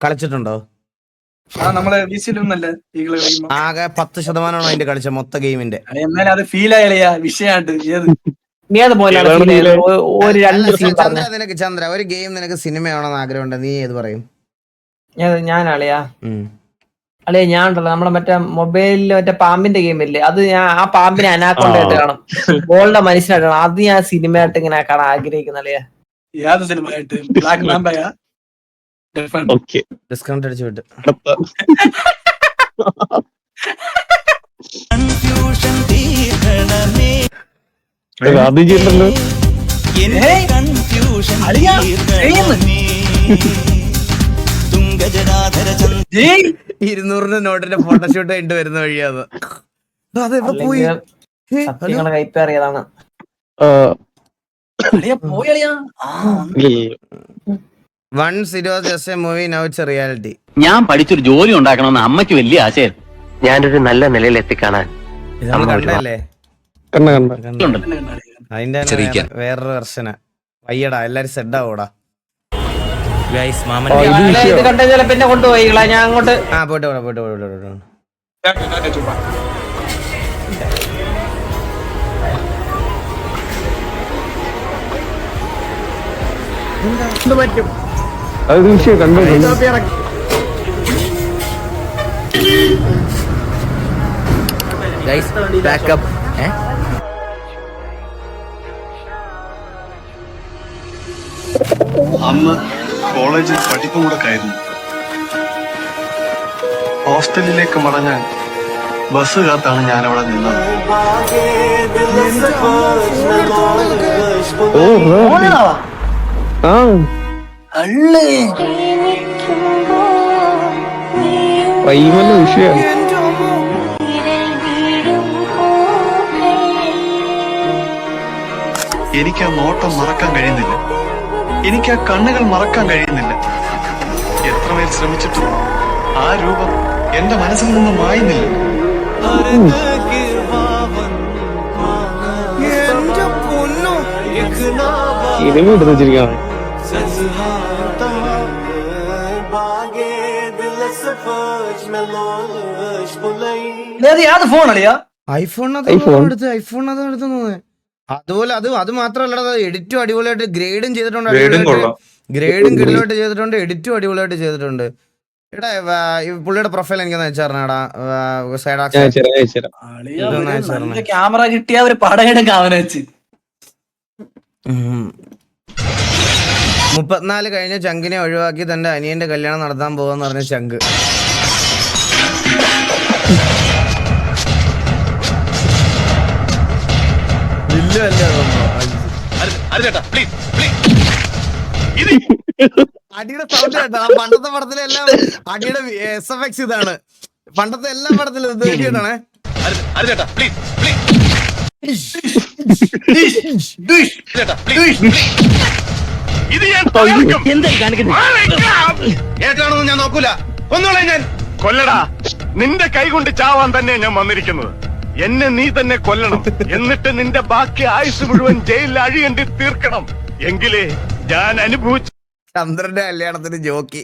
[SPEAKER 1] കളിച്ചിട്ടുണ്ടോ? ആകെ 10% അതിന്റെ കളിച്ച മൊത്ത ഗെയിമിന്റെ. ചന്ദ്ര, ഒരു ഗെയിം നിനക്ക് സിനിമയാണെന്ന് ആഗ്രഹമുണ്ട്, നീ ഏത് പറയും?
[SPEAKER 12] ഞാൻ അളിയാ ഞാൻ ഉണ്ടല്ലോ നമ്മളെ മറ്റേ മൊബൈലില് മറ്റേ പാമ്പിന്റെ ഗെയിം ഇല്ലേ, അത് ഞാൻ ആ പാമ്പിനെ അനാക്കൊണ്ടായിട്ട് കാണും, ബോളിന്റെ മനുഷ്യനായിട്ട് കാണും. അത് ഞാൻ സിനിമയായിട്ട് ഇങ്ങനെ കാണാൻ ആഗ്രഹിക്കുന്ന അളിയാ.
[SPEAKER 1] ഡിസ്കൗണ്ട് അടിച്ചു വിട്ട്
[SPEAKER 9] അത് ചെയ്യണ്ടല്ലോ.
[SPEAKER 1] 200 നോട്ടിന്റെ ഫോട്ടോഷൂട്ട് കഴിഞ്ഞിട്ട് വരുന്ന വഴിയാണ്. അതെവിടെ പോയി?
[SPEAKER 12] സത്യങ്ങളെ കൈപ്പേറിയതാണ്.
[SPEAKER 1] റിയാലിറ്റി.
[SPEAKER 6] ഞാൻ പഠിച്ചൊരു ജോലി ഉണ്ടാക്കണമെന്ന് അമ്മയ്ക്ക് വലിയ ആശയം.
[SPEAKER 10] ഞാനൊരു നല്ല നിലയിൽ എത്തിക്കാണാൻ
[SPEAKER 1] കണ്ടല്ലേ അതിന്റെ വേറൊരു വെർഷന. വയ്യടാ, എല്ലാരും സെഡ് ആവൂടാ.
[SPEAKER 12] ഇത് കണ്ടു പിന്നെ കൊണ്ടുപോയി ഞാൻ അങ്ങോട്ട്.
[SPEAKER 1] പോയിട്ട്
[SPEAKER 9] പറ്റും. അത് വിഷയം കണ്ടു.
[SPEAKER 12] ബാക്കപ്പ്.
[SPEAKER 2] അന്ന് കോളേജിൽ പഠിപ്പും കൂടെ ആയിരുന്നു. ഹോസ്റ്റലിലേക്ക് മടങ്ങാൻ ബസ് കാത്താണ് ഞാൻ അവിടെ നിന്നത്.
[SPEAKER 9] വിഷയം
[SPEAKER 2] എനിക്ക് ആ നോട്ടം മറക്കാൻ കഴിയുന്നില്ല. എനിക്ക് ആ കണ്ണുകൾ മറക്കാൻ കഴിയുന്നില്ല. എത്രമേൽ ശ്രമിച്ചിട്ടും ആ രൂപം എന്റെ മനസ്സിൽ നിന്ന് മായുന്നില്ല.
[SPEAKER 9] സിനിമ എടുത്ത് വെച്ചിരിക്കുകയാണ്.
[SPEAKER 1] അതുപോലെ അത് മാത്രമല്ല, എഡിറ്റും അടിപൊളിയായിട്ട് ഗ്രേഡും ചെയ്തിട്ടുണ്ട്, ഗ്രേഡും കിടിലായിട്ട് ചെയ്തിട്ടുണ്ട്, എഡിറ്റും അടിപൊളിയായിട്ട് ചെയ്തിട്ടുണ്ട്. എടാ പുള്ളിയുടെ പ്രൊഫൈൽ എനിക്കൊന്ന് അയച്ചാർന്നാടാ.
[SPEAKER 7] ക്യാമറ കിട്ടിയ ഒരു പടയെടുക്കാം അവനെ വെച്ച്.
[SPEAKER 1] 34 കഴിഞ്ഞ ചങ്കിനെ ഒഴിവാക്കി തന്റെ അനിയന്റെ കല്യാണം നടത്താൻ പോവാന്ന് പറഞ്ഞ ചങ്ക്. അടിയുടെ സൗണ്ട് കേട്ടോ. പണ്ടത്തെ പടത്തിലെല്ലാം അടിയുടെ SFX ഇതാണ്. പണ്ടത്തെ എല്ലാ പടത്തിലും ഇത് കേട്ടാണ്.
[SPEAKER 2] ഏറ്റാണെന്ന് ഞാൻ നോക്കൂല. ഒന്നുകൂടെ ഞാൻ കൊല്ലടാ. നിന്റെ കൈ കൊണ്ട് ചാവാൻ തന്നെ ഞാൻ വന്നിരിക്കുന്നത്. എന്നെ നീ തന്നെ കൊല്ലണം. എന്നിട്ട് നിന്റെ ബാക്കി ആയുസ് മുഴുവൻ ജയിലിൽ അഴിയണ്ടി തീർക്കണം. എങ്കിലേ ഞാൻ അനുഭവിച്ചു.
[SPEAKER 1] ചന്ദ്രന്റെ കല്യാണത്തിന് ജോക്കി.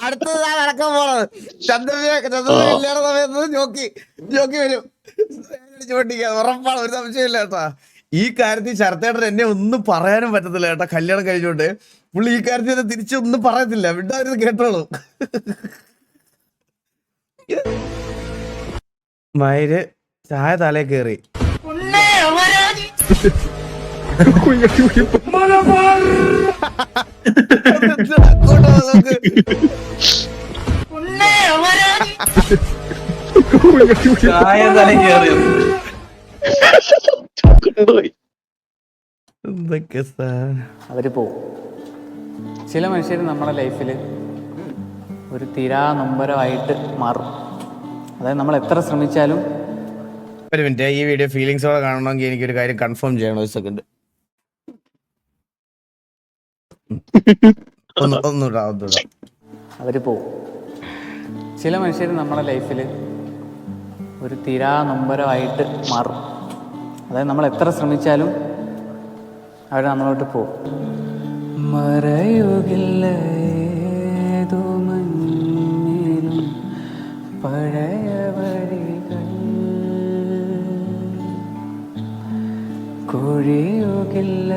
[SPEAKER 1] അടുത്തത് നടക്കാൻ പോണത് ചന്ദ്രന്റെ കല്യാണ സമയത്ത് ജോക്കി വരും. ചോട്ടിക്കാൻ ഉറപ്പാണ്, ഒരു സംശയമില്ല കേട്ടാ. ഈ കാര്യത്തിൽ ശരത്തേട്ടൻ എന്നെ ഒന്നും പറയാനും പറ്റത്തില്ല കേട്ടാ. കല്യാണം കഴിഞ്ഞോണ്ട് പുള്ളി ഈ കാര്യത്തിൽ എന്നെ തിരിച്ചൊന്നും പറയത്തില്ല. വിടാതിരുന്ന് കേട്ടോളൂ. മയില് ചായ തലേ കേറി. എന്തൊക്കെ
[SPEAKER 14] അവര് പോവും. ചില മനുഷ്യർ നമ്മുടെ ലൈഫിൽ ഒരു തീരാ നൊമ്പരമായിട്ട് മാറും. അതായത് നമ്മൾ എത്ര ശ്രമിച്ചാലും.
[SPEAKER 1] ഒരു മിനിറ്റ്, ഈ വീഡിയോ ഫീലിങ്സോടെ കാണണമെങ്കിൽ എനിക്കൊരു കാര്യം കൺഫേം ചെയ്യണം. ഒരു സെക്കൻഡ് ഒന്നുകൂടാ.
[SPEAKER 14] അവര് പോവും. ചില മനുഷ്യർ നമ്മുടെ ലൈഫിൽ ഒരു തീരാ നൊമ്പരമായിട്ട് മാറും. അതായത് നമ്മൾ എത്ര ശ്രമിച്ചാലും അവർ നമ്മളോട്ട് പോവും. മറയുകില്ല ഏതോ മഞ്ഞിലും പഴയ വഴികൾ, കൊഴിയുകില്ല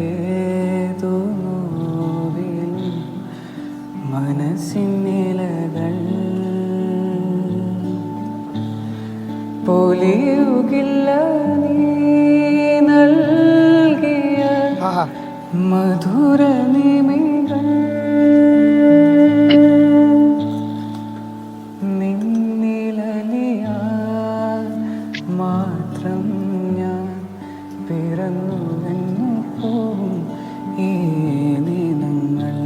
[SPEAKER 14] ഏതോ നോവിലും മനസ്സിനിലകൾ, പൊലിയുകില്ല നീ നൽകിയ മധുര നിമികൾ, നിന്നിലലിയാ മാത്രം ഞാൻ പിറന്നു പോവും ഈ ദിനങ്ങൾ.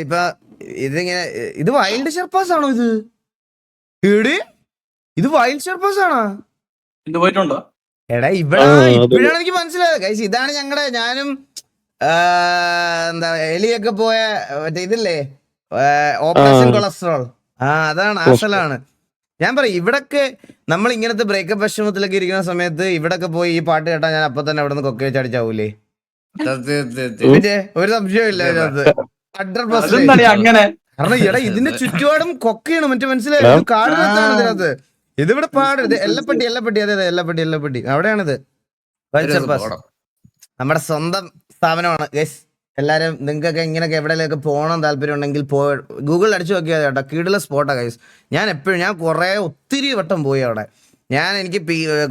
[SPEAKER 1] ഇപ്പൊ ഇതിങ്ങനെ ഇത് വൈൽഡ് ഷെർപ്പാസ് ആണോ? ഇത് വൈൽഡ് ഷെർപ്പാസ് ആണോ?
[SPEAKER 6] പോയിട്ടുണ്ടോ?
[SPEAKER 1] എടാ ഇപ്പോഴാണ് എനിക്ക് മനസ്സിലായത് കൈസ്. ഇതാണ് ഞാനും എന്താ എലിയൊക്കെ പോയ മറ്റേ ഇതില്ലേ ഓപ്പറേഷൻ കൊളസ്ട്രോൾ, അതാണ് അസലാണ്. ഞാൻ പറയും ഇവിടൊക്കെ നമ്മൾ ഇങ്ങനത്തെ ബ്രേക്കപ്പ് വിഷമത്തിലൊക്കെ ഇരിക്കുന്ന സമയത്ത് ഇവിടൊക്കെ പോയി ഈ പാട്ട് കേട്ടാ ഞാൻ അപ്പൊ തന്നെ അവിടെ നിന്ന് കൊക്കെ വെച്ച് അടിച്ചാവൂലേ? പിന്നെ ഒരു സംശയമില്ല അതിനകത്ത്. 100%. കാരണം എടാ ഇതിന്റെ ചുറ്റുപാടും കൊക്കയാണ്, മറ്റേ മനസ്സിലായോ? കാടിനകത്താണ് ഇതിനകത്ത്. ഇതിവിടെ പാടരുത്. എല്ലപ്പെട്ടി അതെ എല്ലപ്പെട്ടി അവിടെയാണിത്. നമ്മുടെ സ്വന്തം സ്ഥാപനമാണ് ഗൈസ്. എല്ലാരും നിങ്ങൾക്കൊക്കെ ഇങ്ങനെയൊക്കെ എവിടെയൊക്കെ പോകണം താല്പര്യം ഉണ്ടെങ്കിൽ ഗൂഗിളിൽ അടിച്ചു നോക്കിയാൽ കേട്ടോ, കീടുള്ള സ്പോട്ടാ ഗൈസ്. ഞാൻ ഒത്തിരി വട്ടം പോയി അവിടെ. എനിക്ക്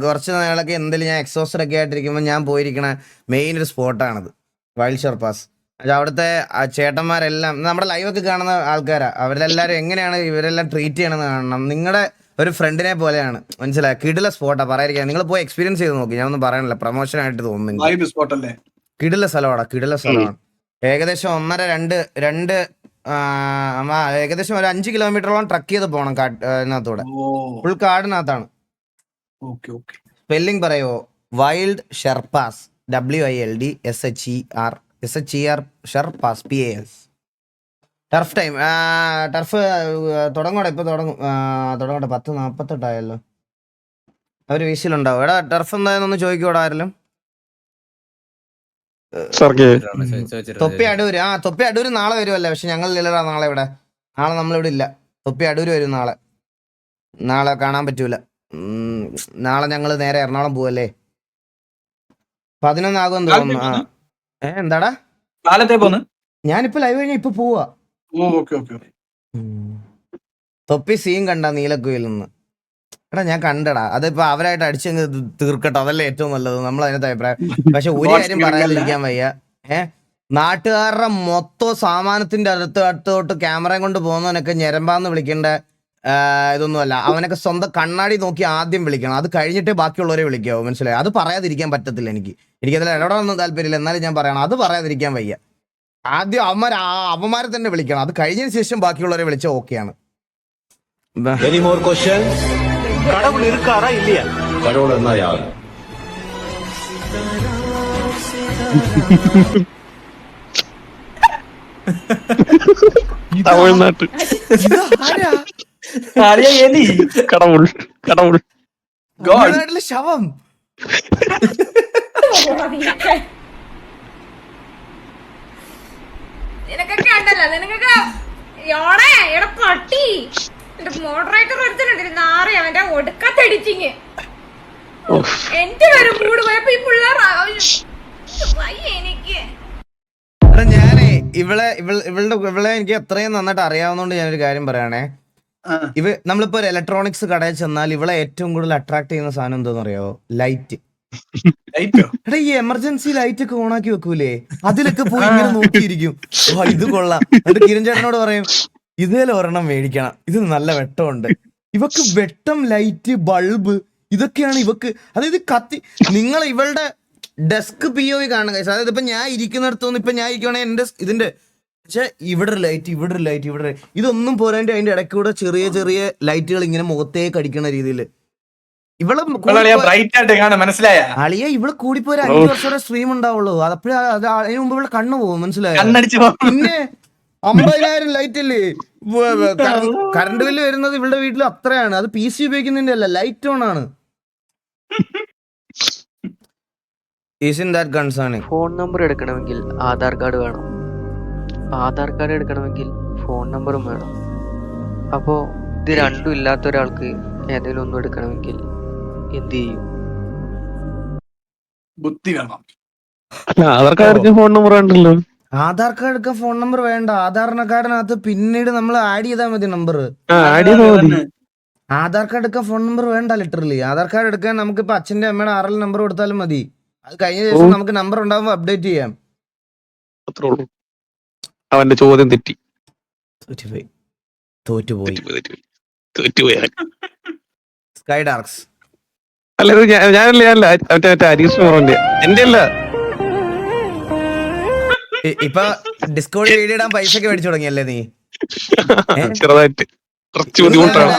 [SPEAKER 1] കുറച്ച് നാളൊക്കെ എന്തെങ്കിലും ഞാൻ എക്സോസ്റ്റഡ് ആയിട്ടിരിക്കുമ്പോൾ ഞാൻ പോയിരിക്കണ മെയിൻ ഒരു സ്പോട്ടാണിത്, വൈൽഡ് ഷെർപ്പാസ്. അവിടുത്തെ ചേട്ടന്മാരെല്ലാം നമ്മുടെ ലൈവൊക്കെ കാണുന്ന ആൾക്കാരാ. അവരെല്ലാവരും എങ്ങനെയാണ് ഇവരെല്ലാം ട്രീറ്റ് ചെയ്യണമെന്ന് കാണണം. നിങ്ങളുടെ ഒരു ഫ്രണ്ടിനെ പോലെയാണ്, മനസ്സിലായി? കിടില സ്പോട്ടാ, പറയാതിരിക്കാൻ. നിങ്ങൾ പോയി എക്സ്പീരിയൻസ് ചെയ്ത് നോക്കി. ഞാനൊന്നും പറയാനില്ല, പ്രൊമോഷൻ ആയിട്ട് തോന്നുന്നു. കിടില സ്ഥലമാണ്. ഏകദേശം 1.5-2 ഏകദേശം ഒരു 5 കിലോമീറ്ററോളം ട്രക്ക് ചെയ്ത് പോകണം ഇതിനകത്തൂടെ. ഫുൾ കാടിനകത്താണ്. സ്പെല്ലിംഗ് പറയോ? Wild Sherpas, WILD Sherpas, PAS. Turf time, turf തുടങ്ങോടെ, ഇപ്പൊ തുടങ്ങട്ടെ. 10:48 അവര് വീശിലുണ്ടാവും. എടാ ടർഫ് എന്തായെന്നൊന്ന് ചോദിക്കൂടാ ആരെങ്കിലും. തൊപ്പി അടൂര് നാളെ വരുമല്ലേ? പക്ഷെ ഞങ്ങൾ ഇല്ലടാ നാളെ ഇവിടെ. നാളെ നമ്മളിവിടെ ഇല്ല. തൊപ്പി അടൂര് വരും നാളെ കാണാൻ പറ്റൂല. നാളെ ഞങ്ങള് നേരെ എറണാകുളം പോവല്ലേ. 11 ആകുമെന്ന് തോന്നുന്നു. എന്താടാ ഞാനിപ്പോ ലൈവ് കഴിഞ്ഞ ഇപ്പൊ പോവാ. തൊപ്പി സീൻ കണ്ട നീലക്കുയിൽ നിന്ന്. എടാ ഞാൻ കണ്ടടാ, അതിപ്പോ അവരായിട്ട് അടിച്ചങ്ങ് തീർക്കട്ടോ, അതല്ലേ ഏറ്റവും നല്ലത്. നമ്മൾ അതിനകത്ത് അഭിപ്രായം. പക്ഷെ ഒരു കാര്യം പറയാതിരിക്കാൻ വയ്യ. നാട്ടുകാരുടെ മൊത്തം സാമാനത്തിന്റെ അടുത്തോട്ട് ക്യാമറയും കൊണ്ട് പോകുന്നവനൊക്കെ ഞരമ്പാന്ന് വിളിക്കേണ്ട ഇതൊന്നുമല്ല. അവനൊക്കെ സ്വന്തം കണ്ണാടി നോക്കി ആദ്യം വിളിക്കണം, അത് കഴിഞ്ഞിട്ടേ ബാക്കിയുള്ളവരെ വിളിക്കാവൂ, മനസ്സിലായി? അത് പറയാതിരിക്കാൻ പറ്റത്തില്ല. എനിക്കതിൽ ഇടപെടാനൊന്നും താല്പര്യമില്ല, എന്നാലും ഞാൻ പറയണം, അത് പറയാതിരിക്കാൻ വയ്യ. ആദ്യം അവന്മാരെ തന്നെ വിളിക്കണം, അത് കഴിഞ്ഞതിന് ശേഷം ബാക്കിയുള്ളവരെ വിളിച്ചാൽ ഓക്കെയാണ്.
[SPEAKER 9] തമിഴ്നാട്ടിൽ
[SPEAKER 1] ശവം.
[SPEAKER 5] നിനക്കൊക്കെ ഉണ്ടല്ലോ, നിനക്കൊക്കെ പട്ടി മോഡറേറ്റർ എടുത്തിട്ടുണ്ടിരുന്ന അവന്റെ ഒടുക്കത്തടിച്ചിങ് എന്റെ ഒരു മൂട് പോയപ്പോ ഈ പിള്ളേർ എനിക്ക്.
[SPEAKER 1] ഞാനേ ഇവളെ എനിക്ക് അത്രയും നന്നായിട്ട് അറിയാവുന്നതുകൊണ്ട് ഞാനൊരു കാര്യം പറയണേ. നമ്മളിപ്പോ ഒരു ഇലക്ട്രോണിക്സ് കടയിൽ ചെന്നാൽ ഇവളെ ഏറ്റവും കൂടുതൽ അട്രാക്ട് ചെയ്യുന്ന സാധനം എന്താണെന്ന് അറിയാവോ? ലൈറ്റ്. എടാ ഈ എമർജൻസി ലൈറ്റ് ഒക്കെ ഓണാക്കി വെക്കൂലേ, അതിലൊക്കെ പോയി ഇങ്ങനെ നോക്കിയിരിക്കും. ഇത് കൊള്ളാം. എന്നിട്ട് കിരൺ ചേട്ടനോട് പറയും ഇതേലും ഒരെണ്ണം മേടിക്കണം, ഇത് നല്ല വെട്ടമുണ്ട്. ഇവക്ക് വെട്ടം, ലൈറ്റ്, ബൾബ് ഇതൊക്കെയാണ് ഇവക്ക്. അതായത് കത്തി, നിങ്ങൾ ഇവളുടെ ഡെസ്ക് POV കാണുക. അതായത് ഇപ്പൊ ഞാൻ ഇരിക്കുന്നിടത്തുനിന്ന് ഇപ്പൊ ഞാൻ ഇരിക്കുവാണെങ്കിൽ എന്റെ ഇതിന്റെ പക്ഷെ ഇവിടെ ഒരു ലൈറ്റ്, ഇവിടെ ഒരു ലൈറ്റ്, ഇവിടെ ഇതൊന്നും പോരാണ്ട് അതിന്റെ ഇടയ്ക്കൂടെ ചെറിയ ചെറിയ ലൈറ്റുകൾ ഇങ്ങനെ മുഖത്തേക്ക് അടിക്കണ രീതിയിൽ ഇവള് അളിയ ഇവള് കൂടിപ്പോ ഒരു 5 വർഷത്തെ സ്ട്രീം ഉണ്ടാവുള്ളൂ. അതപ്പോഴേ അതിന് മുമ്പ് ഇവളെ കണ്ണു പോകും, മനസ്സിലായോ? പിന്നെ 50,000 ലൈറ്റ് അല്ലേ കറണ്ട് ബില്ല് വരുന്നത് ഇവളുടെ വീട്ടിൽ അത്രയാണ്. അത് PC ഉപയോഗിക്കുന്നതിന്റെ അല്ല, ലൈറ്റ് ഓൺ ആണ്.
[SPEAKER 15] ഫോൺ നമ്പർ എടുക്കണമെങ്കിൽ ആധാർ കാർഡ് വേണം, ആധാർ കാർഡ് എടുക്കണമെങ്കിൽ ഫോൺ നമ്പറും വേണം. അപ്പോ ഇത് രണ്ടും ഇല്ലാത്ത ഒരാൾക്ക് ഏതെങ്കിലും ഒന്നും എടുക്കണമെങ്കിൽ എന്ത് ചെയ്യും?
[SPEAKER 9] ബുദ്ധി വേണം. ആധാർ കാർഡ് ഫോൺ നമ്പർ വേണ്ടല്ലോ.
[SPEAKER 1] ആധാർ കാർഡ് എടുക്കാൻ ഫോൺ നമ്പർ വേണ്ട. ആധാർ കാർഡിനകത്ത് പിന്നീട് നമ്മൾ ആഡ് ചെയ്താൽ മതി നമ്പർ. ആധാർ കാർഡ് എടുക്കാൻ ഫോൺ നമ്പർ വേണ്ട. ലിറ്ററലി ആധാർ കാർഡ് എടുക്കാൻ നമുക്കിപ്പോ അച്ഛന്റെ അമ്മയുടെ RL നമ്പർ കൊടുത്താലും മതി. അത് കഴിഞ്ഞ ദിവസം നമുക്ക് നമ്പർ ഉണ്ടാകുമ്പോൾ അപ്ഡേറ്റ് ചെയ്യാം.
[SPEAKER 9] അവന്റെ ചോദ്യം തെറ്റി,
[SPEAKER 1] തോറ്റുപോയി. സ്കൈ ഡാർക്സ്
[SPEAKER 9] അല്ല ഇത് ഞാനല്ല മറ്റേ ഹരീഷ് മോഹന്റെ എന്റെ അല്ല.
[SPEAKER 1] ഇപ്പൊ ഡിസ്കോഡ് വീഡിയോ ഇടാൻ പൈസ ഒക്കെ മേടിച്ചു തുടങ്ങിയല്ലേ നീ?
[SPEAKER 9] ചെറുതായിട്ട് കുറച്ച് ബുദ്ധിമുട്ടാണ്.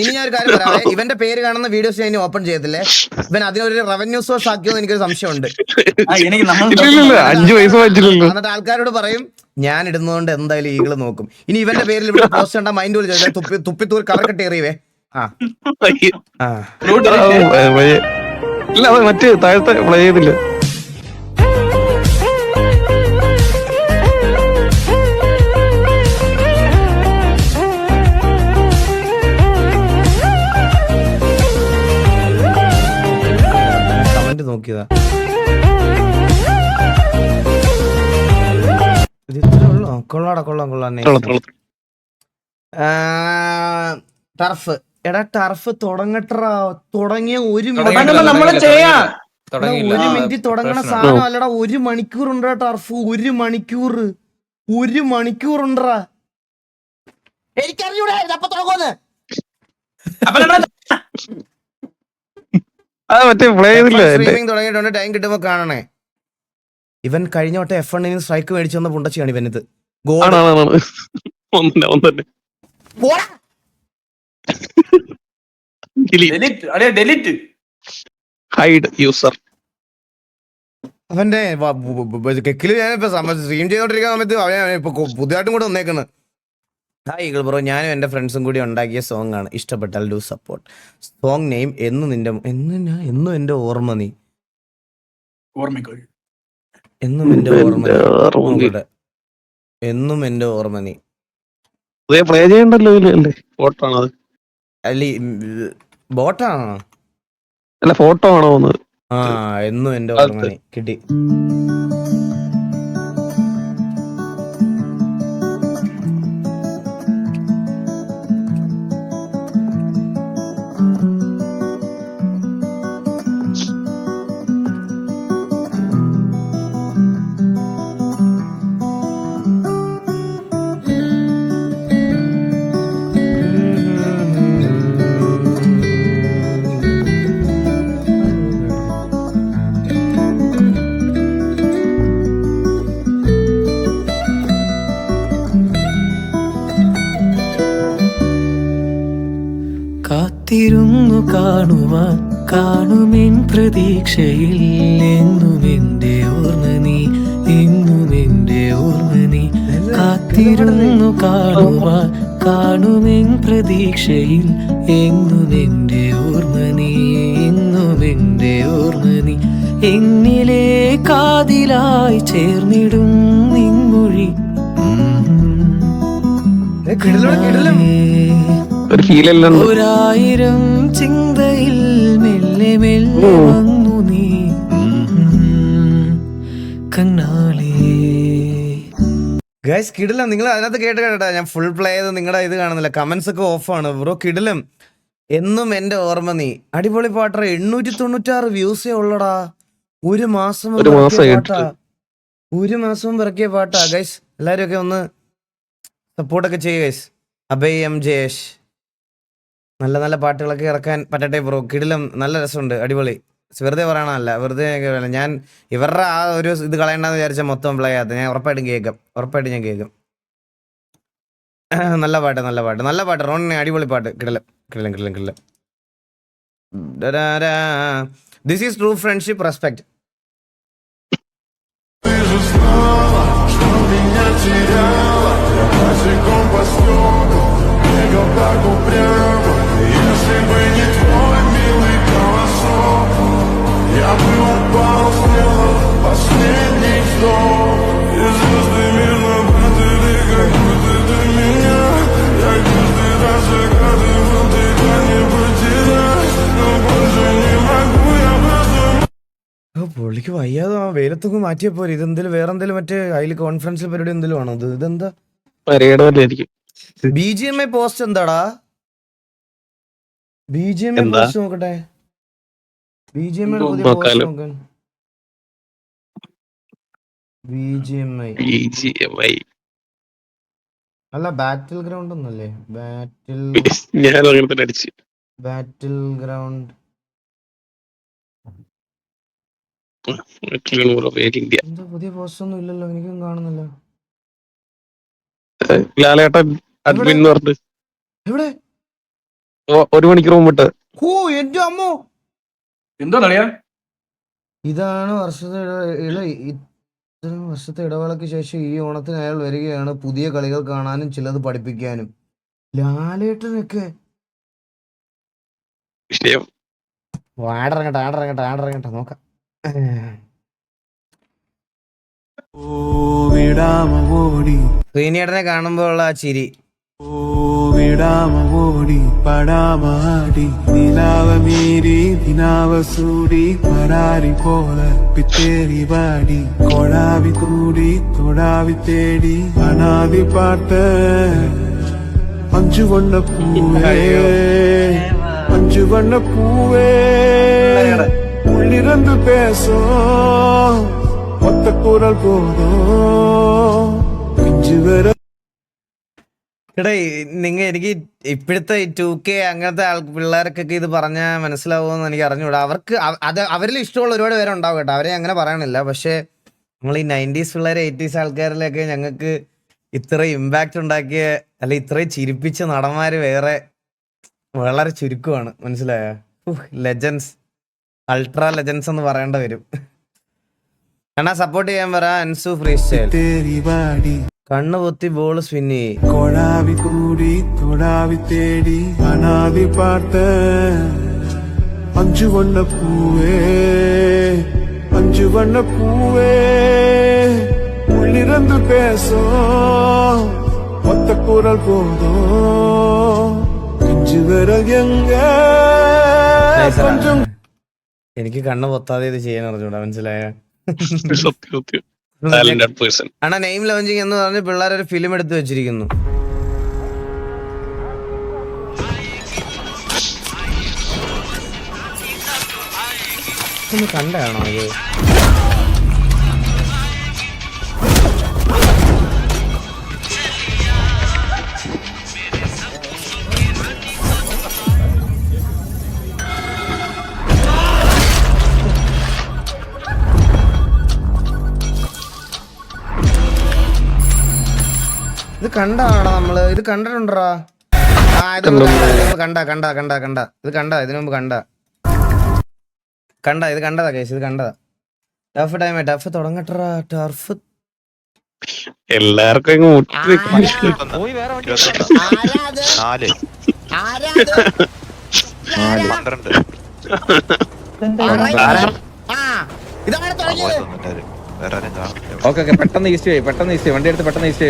[SPEAKER 1] ഇനി ഞാൻ ഒരു കാര്യം പറയാം, ഇവന്റെ പേര് കാണുന്ന വീഡിയോസ് ഞാൻ ഓപ്പൺ ചെയ്യത്തില്ലേ. ഇവൻ അതിനൊരു റവന്യൂ സോഴ്സ് ആക്കിയോ എനിക്കൊരു സംശയമുണ്ട്.
[SPEAKER 9] 5 പൈസ വാങ്ങിച്ചില്ലല്ലോ.
[SPEAKER 1] എന്നിട്ട് ആൾക്കാരോട് പറയും ഞാൻ ഇടുന്നതുകൊണ്ട് എന്തായാലും ഈകള് നോക്കും. ഇനി ഇവന്റെ പേരിൽ ഇവിടെ പോസ്റ്റ് കണ്ടാ മൈൻഡ് പോലും തുപ്പിത്തൂർ കവർ കെട്ടി എറിയവേ.
[SPEAKER 9] ഇല്ല മറ്റേ താഴത്തെ പ്ലേ ചെയ്തില്ല.
[SPEAKER 1] കമന്റ് നോക്കിയതാ. ഇത് ഇത്രേ ഉള്ളോ? കൊള്ളാം. ടർഫ്, എടാ ടർഫ് തുടങ്ങട്ടാ. തുടങ്ങിയ 1 മിനിറ്റ് തുടങ്ങണ സാധനം അല്ലടാ. 1 മണിക്കൂർ ഉണ്ടാ ടർഫ്. 1 മണിക്കൂർ ഉണ്ടാ. എനിക്കറിയൂടാ അപ്പൊ തുടങ്ങുന്നത്. സ്ട്രീമിംഗ് തുടങ്ങിയിട്ടുണ്ട്. ടൈം കിട്ടുമ്പോ കാണണേ. ഇവൻ കഴിഞ്ഞ വട്ടം F1 സ്ട്രൈക്ക് മേടിച്ചു വന്ന പുണ്ടച്ചിയാണ് ഇവനിത്. അവന്റെ കെക്കില് ഞാനിപ്പോ സ്ട്രീം ചെയ്തോണ്ടിരിക്കുന്ന സമയത്ത് അവൻ ഇപ്പൊ പുതിയതായിട്ടും കൂടെ വന്നേക്കുന്നത്. ഹായ് ഈഗിൾ ബ്രോ, ഞാനും എന്റെ ഫ്രണ്ട്സും കൂടി ഉണ്ടാക്കിയ സോങ് ആണ്. ഇഷ്ടപ്പെട്ടാൽ ഡു സപ്പോർട്ട്. സോങ് നെയിം എന്നും എന്റെ ഓർമ്മ നീ. എന്നും എന്റെ ഓർമ്മ നീ.
[SPEAKER 9] പ്ലേ ചെയ്യണ്ടല്ലോ അല്ലേ? ഫോട്ടോ ആണോ?
[SPEAKER 1] അല്ല ബോട്ടാണോ?
[SPEAKER 9] അല്ല ഫോട്ടോ ആണോ?
[SPEAKER 1] എന്നും എന്റെ ഓർമ്മ നീ കിട്ടി.
[SPEAKER 14] കാത്തിരുന്നു കാണുവാൻ കാണുമെൻ പ്രതീക്ഷയിൽ എന്നും എന്റെ ഓർമ്മ നീ, എന്നും എന്റെ ഓർമ്മ നീ. കാത്തിരുന്നു കാണുവാൻ കാണുമെൻ പ്രതീക്ഷയിൽ എന്നും എന്റെ ഓർമ്മ നീ, എന്നും എന്റെ ഓർമ്മ നീ. എന്നിലെ കാതിലായി ചേർന്നിടും നിൻമൊഴി. ഒരായിരം ചിന്തയിൽ മെല്ലെ മെല്ലെ വന്നു നീ കണ്ണാളേ.
[SPEAKER 1] ഗൈസ് കിടിലം. നിങ്ങൾ അതിനകത്ത് കേട്ടാ ഞാൻ ഫുൾ പ്ലേ ചെയ്ത് നിങ്ങളുടെ ഇത് കാണുന്നില്ല. കമന്റ്സ് ഒക്കെ ഓഫാണ് ബ്രോ. കിടിലം. എന്നും എന്റെ ഓർമ്മ നീ. അടിപൊളി പാട്ടാ. 896 വ്യൂസേ ഉള്ളടാ. ഒരു മാസം ഇറക്കിയ പാട്ടാ ഗൈസ്. എല്ലാരും ഒക്കെ ഒന്ന് സപ്പോർട്ടൊക്കെ ചെയ്യുക ഗൈസ്. അഭയ് എം ജയേഷ്, നല്ല നല്ല പാട്ടുകളൊക്കെ ഇറക്കാൻ പറ്റട്ടെ ബ്രോ. കിടിലം, നല്ല രസമുണ്ട്, അടിപൊളി. വെറുതെ പറയണമല്ല, വെറുതെ ഞാൻ ഇവരുടെ ആ ഒരു ഇത് കളയണ്ടെന്ന് വിചാരിച്ച മൊത്തം പ്ലേ ആകത്ത്. ഞാൻ ഉറപ്പായിട്ടും ഞാൻ കേൾക്കും. നല്ല പാട്ട് റോണിന് അടിപൊളി പാട്ട്. കിടിലം. This is true friendship, respect. പുള്ളിക്ക് വയ്യാതെ ആ വെയിലത്തൊക്കെ മാറ്റിയപ്പോ ഇതെന്തെങ്കിലും വേറെ എന്തെങ്കിലും മറ്റേ അതിൽ കോൺഫറൻസിൽ പരിപാടി എന്തെങ്കിലും ആണോ? ഇതെന്താ BGMI പോസ്റ്റ്? എന്താടാ BGMI പോസ്റ്റ്? നോക്കട്ടെ. BGMI പുതിയ പോസ്റ്റ് നോക്കാൻ. BGMI അല്ല, ബാറ്റിൽ ഗ്രൗണ്ട് ഒന്നല്ലേ? ബാറ്റിൽ ഗ്രൗണ്ട് എന്താ പുതിയ പോസ്റ്റ് ഒന്നും ഇല്ലല്ലോ, എനിക്കും കാണുന്നില്ല. എവിടെ?
[SPEAKER 9] 1 മണിക്കൂർ മുമ്പിട്ട്.
[SPEAKER 1] ഓ എന്റെ അമ്മോ,
[SPEAKER 9] എന്തോ
[SPEAKER 1] ഇതാണ് വർഷത്തെ ഇടവേളയ്ക്ക് ശേഷം ഈ ഓണത്തിന് അയാൾ വരികയാണ്, പുതിയ കളികൾ കാണാനും ചിലത് പഠിപ്പിക്കാനും. ലാലേട്ടനൊക്കെ ആടറങ്ങട്ടെ നോക്കാം. ശ്രീനിയേട്ടനെ കാണുമ്പോ ഉള്ള ആ ചിരി.
[SPEAKER 14] പടാമാടി നിലാവ മീരി ദിനാവ സൂടി പരാരി പോല പിത്തേരി വാടി കൊടാവി കൂടി തൊടാവി തേടി അനാദി പാർത്ത അഞ്ചു വണ്ണ പൂവേ உள்ளிருந்து பேசும் ஒத்த குரல் போதும் பிஞ்சு வர.
[SPEAKER 1] എടേ എനിക്ക് ഇപ്പോഴത്തെ 2K അങ്ങനത്തെ പിള്ളേർക്കൊക്കെ ഇത് പറഞ്ഞാൽ മനസ്സിലാവുമെന്ന് എനിക്ക് അറിഞ്ഞൂടാ. അവർക്ക് അവരിൽ ഇഷ്ടമുള്ള ഒരുപാട് പേരെ ഉണ്ടാവും കേട്ടോ, അവരെ അങ്ങനെ പറയണില്ല. പക്ഷെ നമ്മൾ ഈ 90s പിള്ളേർ 80s ആൾക്കാരിലൊക്കെ ഞങ്ങൾക്ക് ഇത്ര ഇമ്പാക്റ്റ് ഉണ്ടാക്കിയ അല്ലെ ഇത്രയും ചിരിപ്പിച്ച നടന്മാര് വേറെ വളരെ ചുരുക്കമാണ്, മനസ്സിലായ? ലെജൻസ്, അൾട്രാ ലെജൻസ് എന്ന് പറയേണ്ട വരും. എന്നാ സപ്പോർട്ട് ചെയ്യാൻ പറ. Ansu free style. കണ്ണു പൊത്തി ബോൾ സ്പിന്നി
[SPEAKER 14] കൊടാവി കൂടി തൊടാവി തേടി അനാദി പാർത്ത അഞ്ചു വണ്ണ പൂവേ உள்ளிருந்து பேசும் ஒத்த குரல் போதும் பிஞ்சு விரல் எங்க கொஞ்சம்.
[SPEAKER 1] എനിക്ക് കണ്ണ് പൊത്താതെ ഇത് ചെയ്യാൻ അറിഞ്ഞൂടാ, മനസ്സിലായ? അണ്ണാ നെയിം ലോഞ്ചിങ് എന്ന് പറഞ്ഞ് പിള്ളേരൊരു ഫിലിം എടുത്ത് വെച്ചിരിക്കുന്നു. ഒന്ന് കണ്ടാണോ ഇത്? ഇത് കണ്ടാടാ നമ്മള്? ഇത് കണ്ടിട്ടുണ്ടോ? ഇത് ഇതിനു മുമ്പ് ഇത് കണ്ടതാ കേസ്, ഇത് കണ്ടതാ. ടഫ് ടൈം, ടഫ് തുടങ്ങട്ടാ. ടർഫ്
[SPEAKER 9] എല്ലാവർക്കും പെട്ടെന്ന് ഈസ്റ്റ് വണ്ടി എടുത്ത് പെട്ടെന്ന് ഈസ്റ്റ്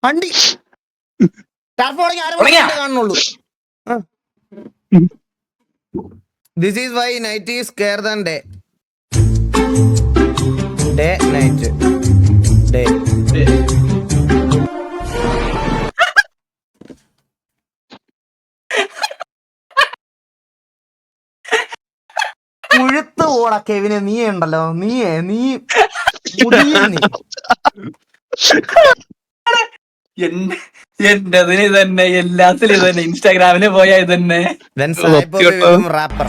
[SPEAKER 1] വണ്ടി കാണുന്നുള്ളൂ. This is why night is scarier than day. Day, night. Day. പോടാ കെവിനെ, നീ ഉണ്ടല്ലോ, നീ മുടിയൻ നീ.
[SPEAKER 6] എന്റതിന് തന്നെ എല്ലാത്തിലും തന്നെ ഇൻസ്റ്റാഗ്രാമില് പോയാ ഇതന്നെ.
[SPEAKER 1] റാപ്പർ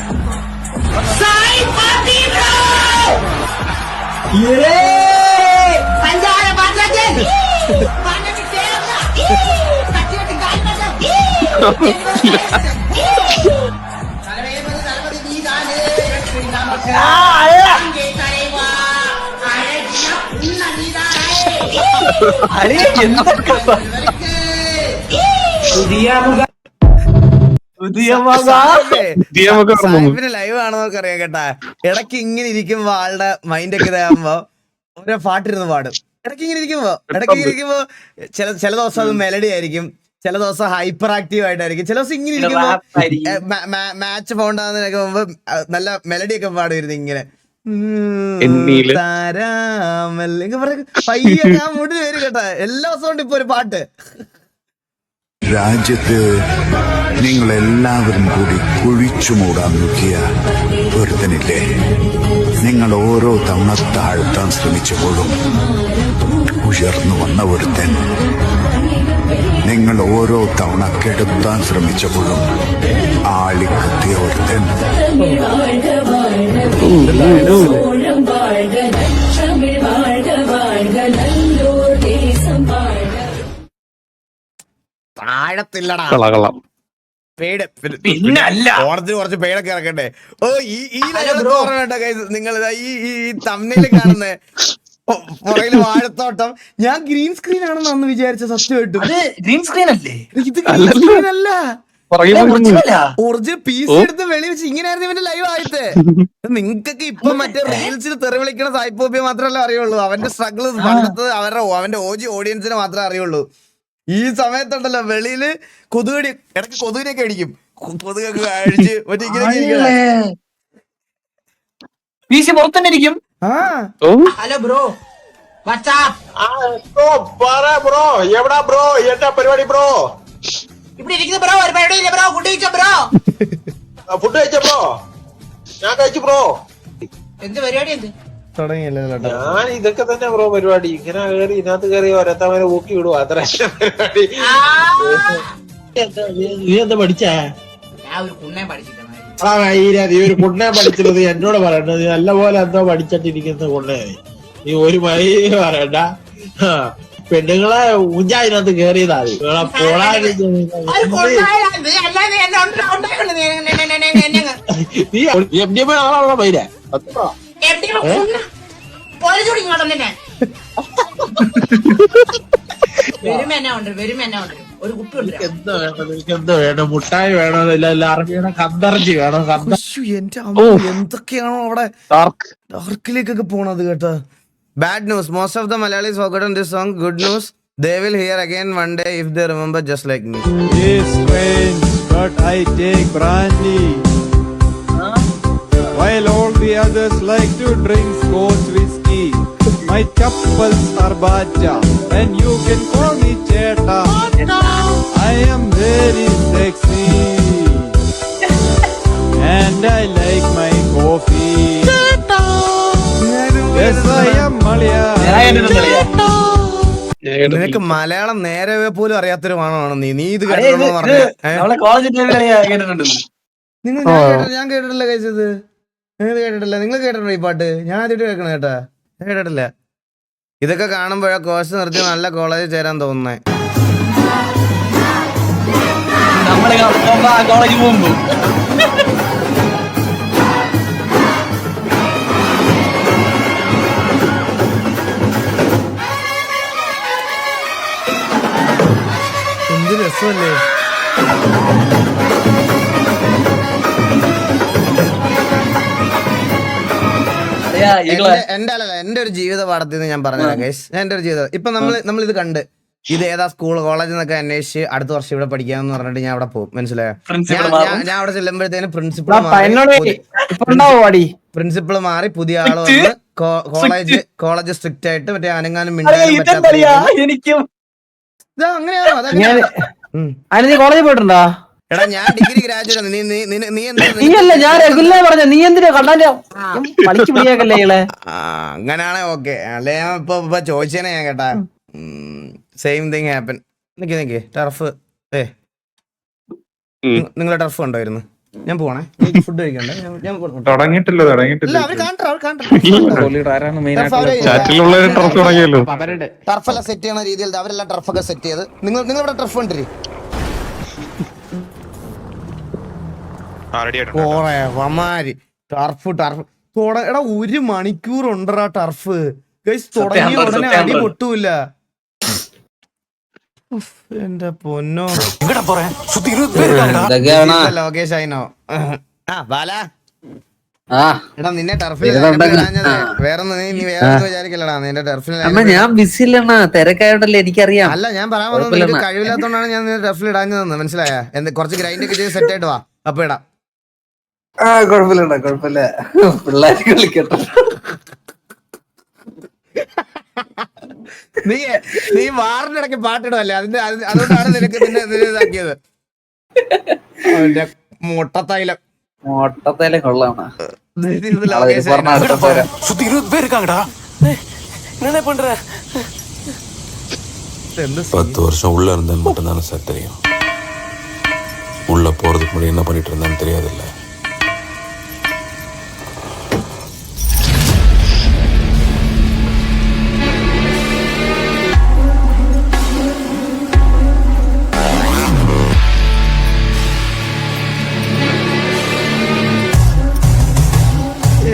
[SPEAKER 1] ലൈവ് ആണെന്നൊക്കെ അറിയാം കേട്ടാ. ഇടയ്ക്ക് ഇങ്ങനെ ഇരിക്കുമ്പോ ആളുടെ മൈൻഡ് ഒക്കെ ഇതാകുമ്പോ ഓരോ പാട്ടിരുന്ന് പാടും. ഇടയ്ക്ക് ഇങ്ങനെ ഇരിക്കുമ്പോ ചില ദിവസം അത് മെലഡി ആയിരിക്കും, ചില ദിവസം ഹൈപ്പർ ആക്റ്റീവ് ആയിട്ടായിരിക്കും, ചില ദിവസം ഇങ്ങനെ ഇരിക്കുമ്പോ മാച്ച് പോണ്ടാന്നൊക്കെ മുമ്പ് നല്ല മെലഡി ഒക്കെ പാടുമായിരുന്നു ഇങ്ങനെ. പയ്യെ ഞാൻ മുടി വരും കേട്ടാ. എല്ലാ ദിവസവും ഉണ്ട് ഇപ്പൊ ഒരു പാട്ട്.
[SPEAKER 16] രാജ്യത്ത് നിങ്ങൾ എല്ലാവരും കൂടി കുഴിച്ചു മൂടാൻ നോക്കിയ ഒരുത്തനില്ലേ, നിങ്ങൾ ഓരോ തവണ താഴ്ത്താൻ ശ്രമിച്ചപ്പോഴും ഉയർന്നു വന്ന ഒരുത്തൻ, നിങ്ങൾ ഓരോ തവണ കെടുത്താൻ ശ്രമിച്ചപ്പോഴും ആളിക്കത്തിയ ഒരുത്തൻ. താഴത്തില്ലടാ ഓണത്തിന് കുറച്ച് പേടൊക്കെ ഇറക്കട്ടെ. ഓ ഈ നിങ്ങൾ ഈ തമ്മില് കാണുന്ന പുറകില് വാഴത്തോട്ടം, ഞാൻ ഗ്രീൻ സ്ക്രീൻ ആണെന്ന് അന്ന് വിചാരിച്ച. സത്യമായിട്ടും
[SPEAKER 6] ഗ്രീൻ സ്ക്രീൻ അല്ലേ
[SPEAKER 1] ഇത്? ഗ്രീൻ സ്ക്രീൻ അല്ല, ഒറിജിനൽ പീസ് എടുത്ത് വെളി വെച്ച് ഇങ്ങനെയായിരുന്നു ഇവന്റെ ലൈവ് ആയിട്ട്. നിങ്ങൾക്കൊക്കെ ഇപ്പൊ മറ്റേ റീൽസിൽ തെറി വിളിക്കണ സായിപ്പോപ്പിയെ മാത്രമല്ല അറിയുള്ളൂ. അവന്റെ സ്ട്രഗിൾ പണ്ടത്തെ അവന്റെ ഓജി ഓഡിയൻസിനെ മാത്രമേ അറിയുള്ളൂ. ഈ സമയത്തുണ്ടല്ലോ വെളിയില് കൊതുകടി, ഇടയ്ക്ക് കൊതുകിനൊക്കെ അടിക്കും, കൊതുകൊക്കെ അടിച്ച് മറ്റേ ഇങ്ങനെ
[SPEAKER 6] പുറത്തന്നെ ഇരിക്കും.
[SPEAKER 7] ഹലോ ബ്രോ,
[SPEAKER 2] ബ്രോ എവിടാ ബ്രോ, എന്താ പരിപാടി ബ്രോ?
[SPEAKER 7] ഇവിടെ ഇരിക്കുന്ന ബ്രോ, ഒരു പരിപാടി ഇല്ല ബ്രോ. ഫുഡ് കഴിച്ചോ ബ്രോ?
[SPEAKER 2] ഫുഡ് കഴിച്ചോ ബ്രോ? ഞാൻ കഴിച്ചു ബ്രോ.
[SPEAKER 7] എന്ത് പരിപാടി? എന്ത്
[SPEAKER 1] തുടങ്ങിയല്ലോ?
[SPEAKER 2] ഞാൻ ഇതൊക്കെ തന്നെ ബ്രോ പരിപാടി. ഇങ്ങനെ കയറി ഇതിനകത്ത് കയറി ഓരോത്തവരെ ഊക്കി വിടും, അത്ര പരിപാടി. നീ എന്താ പഠിച്ചാ?
[SPEAKER 7] ഞാൻ ഒരു കുണ്ണേ പഠിച്ചിട്ടുണ്ട്.
[SPEAKER 2] നീ ഒരു കുണ്ണേ പഠിച്ചത് എന്നോട് പറയണ്ടത്. നല്ല പോലെ എന്തോ പഠിച്ചിട്ടിരിക്കുന്ന കുണ്ണേ. നീ ഒരു മൈ പറയണ്ട. പെണ്ണുങ്ങളെ ഊഞ്ചാതിനകത്ത് കേറിയതാ. നീ എം ഡി ആണോ പൈര? എന്തോ വേണം? മുട്ടായി വേണോ? അറബിയുടെ കന്തർജി വേണോ?
[SPEAKER 1] എന്തൊക്കെയാണോ അവിടെ ഡാർക്കിലേക്കൊക്കെ പോണത് കേട്ടോ. Bad news. Most of the Malayalis forgotten this song. Good news. They will hear again one day if they remember just like me.
[SPEAKER 17] It's strange, but I take brandy. While all the others like to drink Scotch whiskey. My chappals are baja, and you can call me Cheta. I am very sexy, and I like my coffee. Yes, I am
[SPEAKER 1] നിനക്ക് മലയാളം നേരെ പോലും അറിയാത്തൊരു മാണമാണ് നീ ഇത് കേട്ടിട്ടുണ്ടോ? ഞാൻ കേട്ടിട്ടില്ല കഴിച്ചത്. കേട്ടിട്ടില്ല. നിങ്ങൾ കേട്ടിട്ടുണ്ടോ ഈ പാട്ട്? ഞാൻ ആദ്യമായിട്ട് കേൾക്കണം കേട്ടാ. ഞാൻ കേട്ടിട്ടില്ല. ഇതൊക്കെ കാണുമ്പോഴാ കോഴ്സ് നിർത്തി നല്ല കോളേജിൽ ചേരാൻ തോന്നുന്നേ. എന്ത് രസമല്ലേ? എന്റെ ഒരു ജീവിത പാഠത്തിൽ നിന്ന് ഞാൻ പറഞ്ഞ ഗൈസ്, എന്റെ ഒരു ജീവിതം. ഇപ്പൊ നമ്മൾ ഇത് കണ്ട് ഇത് ഏതാ സ്കൂൾ കോളേജിൽ നിന്നൊക്കെ അന്വേഷിച്ച് അടുത്ത വർഷം ഇവിടെ പഠിക്കാന്ന് പറഞ്ഞിട്ട് ഞാൻ അവിടെ പോകും. മനസ്സിലായോ? ഞാൻ അവിടെ ചെല്ലുമ്പോഴത്തേന് പ്രിൻസിപ്പൾ മാറി പുതിയ ആള് വന്ന് കോളേജ് സ്ട്രിക്റ്റ് ആയിട്ട് മറ്റേ അനങ്ങാനും മിണ്ടാനും പറ്റാത്ത
[SPEAKER 12] കോളേജിൽ പോയിട്ടുണ്ടോ?
[SPEAKER 1] എടാ ഞാൻ ഡിഗ്രി ഗ്രാജുവേറ്റ് നീ
[SPEAKER 12] നീയല്ല ഞാൻ റെഗുലർ പറഞ്ഞ നീ എന്തിനാ കണ്ടാ പഠിച്ചു പിടിയാക്കല്ലേ ഇളെ.
[SPEAKER 1] അങ്ങനാണെ ഓക്കെ. അല്ലെ ഞാൻ ഇപ്പൊ ചോദിച്ചേനെ ഞാൻ കേട്ടാ. Same thing happen. നിക്ക് ടർഫ് നിങ്ങളെ ടർഫ് കണ്ടായിരുന്നു? ഞാൻ പോണേ, ഫുഡ് കഴിക്കണ്ടേ?
[SPEAKER 9] തുടങ്ങിയിട്ടില്ല.
[SPEAKER 1] ടർഫെല്ലാം സെറ്റ് ചെയ്യണ രീതിയിൽ അവരെല്ലാം ടർഫൊക്കെ സെറ്റ് ചെയ്ത് നിങ്ങളിവിടെ ടർഫ് കണ്ടിരി ടർഫ് എടാ 1 മണിക്കൂർ ഉണ്ടറാ ടർഫ്. തുടങ്ങിയ ഉടനെ അടി പൊട്ടൂല. എന്റെ പൊന്നോ ലോകേഷ് ആയിനോ? എടാ നിന്നെ ടർഫിൽ വേറൊന്നും നീ വേറൊന്നും വിചാരിക്കല്ലടാ. നിന്റെ ടർഫിൽ
[SPEAKER 15] ഞാൻ ബിസി അല്ലണ്ണ, തിരക്കായോണ്ടല്ലേ എനിക്കറിയാം.
[SPEAKER 1] അല്ല ഞാൻ പറയാൻ പോകുന്നത് കഴിവില്ലാത്തോണ്ടാണ് ഞാൻ നിന്നെ ടർഫിൽ ഇടാഞ്ഞതെന്ന്. മനസ്സിലായ? കുറച്ച് ഗ്രൈൻഡ് ഒക്കെ ചെയ്ത് സെറ്റ് ആയിട്ട് വാ, അപ്പൊ ഇടാം.
[SPEAKER 15] കുഴപ്പമില്ല പിള്ളേര് കളിക്കട്ടെ.
[SPEAKER 1] നീ വാറിന്റെ ഇടയ്ക്ക് പാട്ടിടുമല്ലേ, അതുകൊണ്ടാണ് നിനക്ക് നിന്നെ ഇതാക്കിയത്. മുട്ടത്തൈലം
[SPEAKER 15] കൊള്ളാണ്.
[SPEAKER 4] 10 வருஷம் உள்ள இருந்தேன்னு மட்டும்தானே சார் தெரியும். உள்ள போறதுக்கு முன்னாடி என்ன பண்ணிட்டு இருந்தேன்னு தெரியாதுல்ல.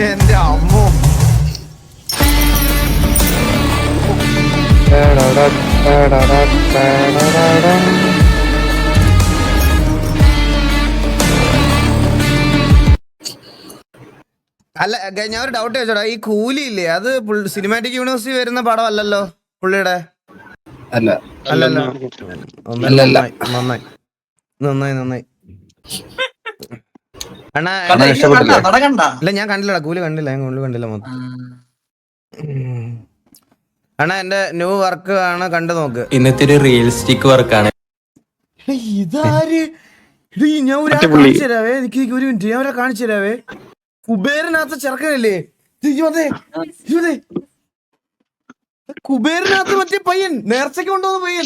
[SPEAKER 1] എന്റെ അമ്മോ അല്ല ഞാൻ ഒരു ഡൗട്ട് ചോദിച്ചോടാ. ഈ കൂലി ഇല്ലേ, അത് സിനിമാറ്റിക് യൂണിവേഴ്സിറ്റി വരുന്ന പടം അല്ലല്ലോ പുള്ളിയുടെ? അല്ലല്ലോ. നന്നായി അണ്ണാ. ഇല്ല ഞാൻ കണ്ടില്ലടാ, കൂലി കണ്ടില്ല. ഞാൻ കൂലി കണ്ടില്ല മൊത്തം. അണ്ണാ എന്റെ ന്യൂ വർക്ക് ആണ്, കണ്ടു നോക്ക്.
[SPEAKER 11] ഇന്നത്തെ ഒരു റിയലിസ്റ്റിക് വർക്കാണ്.
[SPEAKER 1] ഇതാര്? ഞാൻ ഒരാളെ കാണിച്ചു തരാവേ. എനിക്ക് ഒരു മിനിറ്റ്, ഞാൻ ഒരാളെ കാണിച്ചു തരാവേ. കുബേരനകത്ത് ചെറുക്കനല്ലേ? കുബേരനകത്ത് മറ്റേ പയ്യൻ, നേർച്ചയ്ക്ക് കൊണ്ടുവന്ന പയ്യൻ.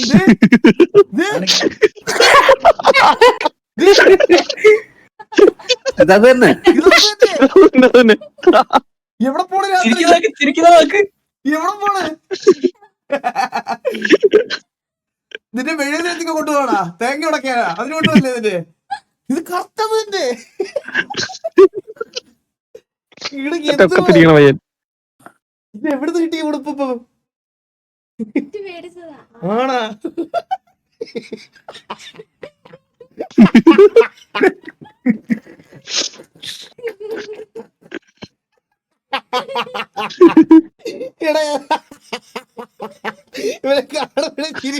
[SPEAKER 1] എവിടെ പോണ? എവിടെ പോണ്? നിന്റെ വെളിയിലേക്ക് കൊണ്ടുപോകണ തേങ്ങ ഉടക്കാനാ? അതിന് കൊണ്ടുപോകല്ലേ നിന്റെ? ഇത് കറക്റ്റത് തന്നെ. ഇത് എവിടുന്ന് കിട്ടിയ ഉടുപ്പ് ആണാ? ഇവരെ കാണുമ്പോഴേ ചിരി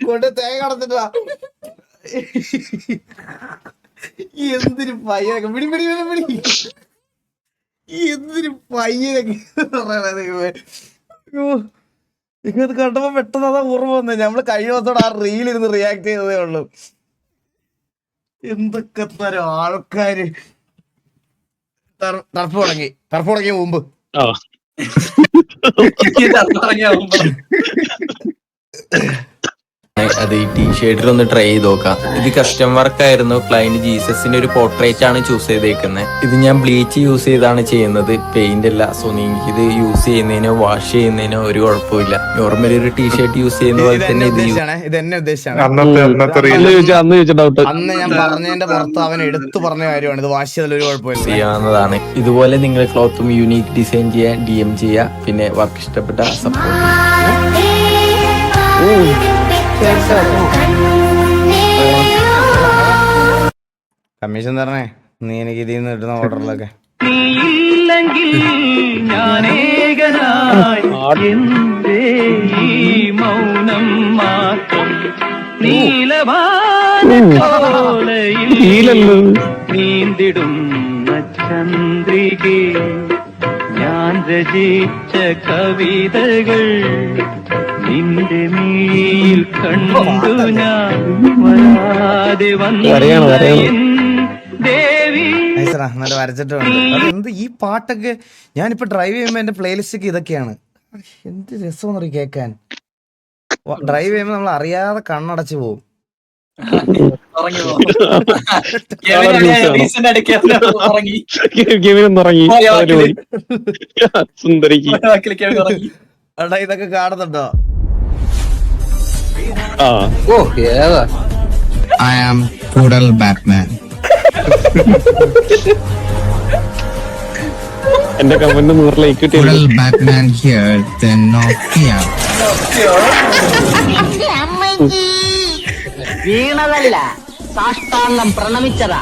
[SPEAKER 1] കൊണ്ട് തേങ്ങ കടത്തിട്ടാ. എന്തൊരു പയ്യനൊക്കെ പിടി എന്തൊരു പയ്യനൊക്കെ നിങ്ങത് കണ്ടപ്പോ പെട്ടെന്ന് അതാ ഓർമ്മ വന്നേ. നമ്മള് കഴിഞ്ഞ ദിവസത്തോടെ ആ റീലിരുന്ന് റിയാക്ട് ചെയ്തതേ ഉള്ളൂ. എന്തൊക്കെ തരം ആൾക്കാര്. ടർഫ് തുടങ്ങിയ മുമ്പ്
[SPEAKER 11] അത് ഈ ടീഷർട്ടിൽ ഒന്ന് ട്രൈ ചെയ്ത് നോക്കാം. ഇത് കസ്റ്റം വർക്ക് ആയിരുന്നു. ക്ലയന്റ് ജീസസിന്റെ ഒരു പോർട്രേറ്റ് ആണ് ചൂസ് ചെയ്തേക്കുന്നത്. ഇത് ഞാൻ ബ്ലീച്ച് യൂസ് ചെയ്താണ് ചെയ്യുന്നത്, പെയിന്റ് അല്ല. സോ നിങ്ങൾക്ക് ഇത് യൂസ് ചെയ്യുന്നതിനോ വാഷ് ചെയ്യുന്നതിനോ ഒരു കുഴപ്പമില്ല. നോർമലി ഒരു ടീഷർട്ട് യൂസ് ചെയ്യുന്ന പോലെ തന്നെ ഇത്
[SPEAKER 1] എന്നെ ഉദ്ദേശിച്ചാണ്.
[SPEAKER 9] അന്ന്
[SPEAKER 1] ഞാൻ പറഞ്ഞതിന്റെ പുറത്ത് അവൻ എടുത്തു പറഞ്ഞ കാര്യമാണ്. ഇത് വാഷ് ചെയ്താൽ ഒരു കുഴപ്പമില്ല,
[SPEAKER 11] ചെയ്യാവുന്നതാണ്. ഇതുപോലെ നിങ്ങൾ ക്ലോത്തും യൂണീക്ക് ഡിസൈൻ ചെയ്യാൻ DM ചെയ്യുക. പിന്നെ വർക്ക് ഇഷ്ടപ്പെട്ട സപ്പോർട്ട്.
[SPEAKER 1] കമ്മീഷൻ തരണേ നീ എനിക്ക് ഇതിൽ നിന്ന് കിട്ടുന്ന ഓർഡറിലൊക്കെ.
[SPEAKER 14] മൗനം മാത്രം നീന്തിടുന്ന ചന്ദ്രികേ, ഞാൻ രചിച്ച കവിതകൾ
[SPEAKER 6] നിന്റെ മേൽ കണ്ടു ഞാൻ വരാതെ ദേവി.
[SPEAKER 1] നല്ല വരച്ചിട്ടുണ്ട്. അതെന്ത് ഈ പാട്ടൊക്കെ ഞാനിപ്പോ ഡ്രൈവ് ചെയ്യുമ്പോ എന്റെ പ്ലേലിസ്റ്റ് ഇതൊക്കെയാണ്. എന്ത് രസം കേക്കാൻ. ഡ്രൈവ് ചെയ്യുമ്പോ നമ്മൾ അറിയാതെ കണ്ണടച്ചു പോകും. എടാ ഇതൊക്കെ കാണുന്നുണ്ടോ?
[SPEAKER 18] I am Poodle Batman.
[SPEAKER 9] എന്റെ കമന്റ് 100 ലൈക്ക് കിട്ടി.
[SPEAKER 18] Poodle Batman here, then Nokia.
[SPEAKER 12] വീണതല്ല, സാഷ്ടാംഗം പ്രണമിച്ചതാ.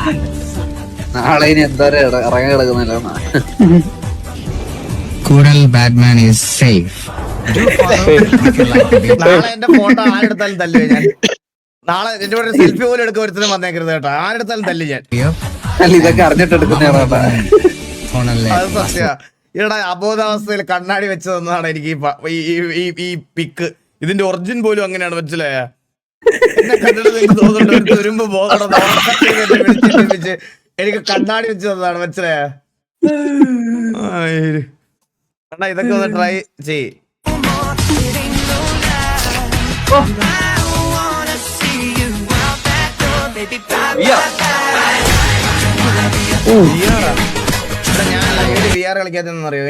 [SPEAKER 15] നാളെ ഇനി എന്താ ഇറങ്ങി കിടക്കുന്നില്ല.
[SPEAKER 18] Poodle Batman is safe.
[SPEAKER 1] നാളെ എന്റെ ഫോട്ടോ ആരെടുത്താലും തല്ലുവേ ഞാൻ. നാളെ എന്റെ കൂടെ സെൽഫി പോലും എടുക്കാൻ ഒരുത്തരം വന്നേക്കരുത് കേട്ടോ. ആരെടുത്താലും തല്ലി ഞാൻ.
[SPEAKER 15] ഇതൊക്കെ അറിഞ്ഞിട്ടെടുക്കുന്ന
[SPEAKER 1] അത് സത്യ. ഇവിടെ അബോധാവസ്ഥയിൽ കണ്ണാടി വെച്ച് തന്നതാണ് എനിക്ക് ഈ പിക്ക്. ഇതിന്റെ ഒറിജിൻ പോലും അങ്ങനെയാണ്. മനസ്സിലായ എന്നെ കണ്ടിട്ട് നിങ്ങൾക്ക് തോന്നുന്നുണ്ട് വരുമ്പോ ബോധം എനിക്ക് കണ്ണാടി വെച്ച് തന്നതാണ്. മനസ്സിലായ കണ്ടാ ഇതൊക്കെ ഒന്ന് ട്രൈ ചെയ്. ഞാൻ ലൈവില് VR കളിക്കാത്തറിയോ?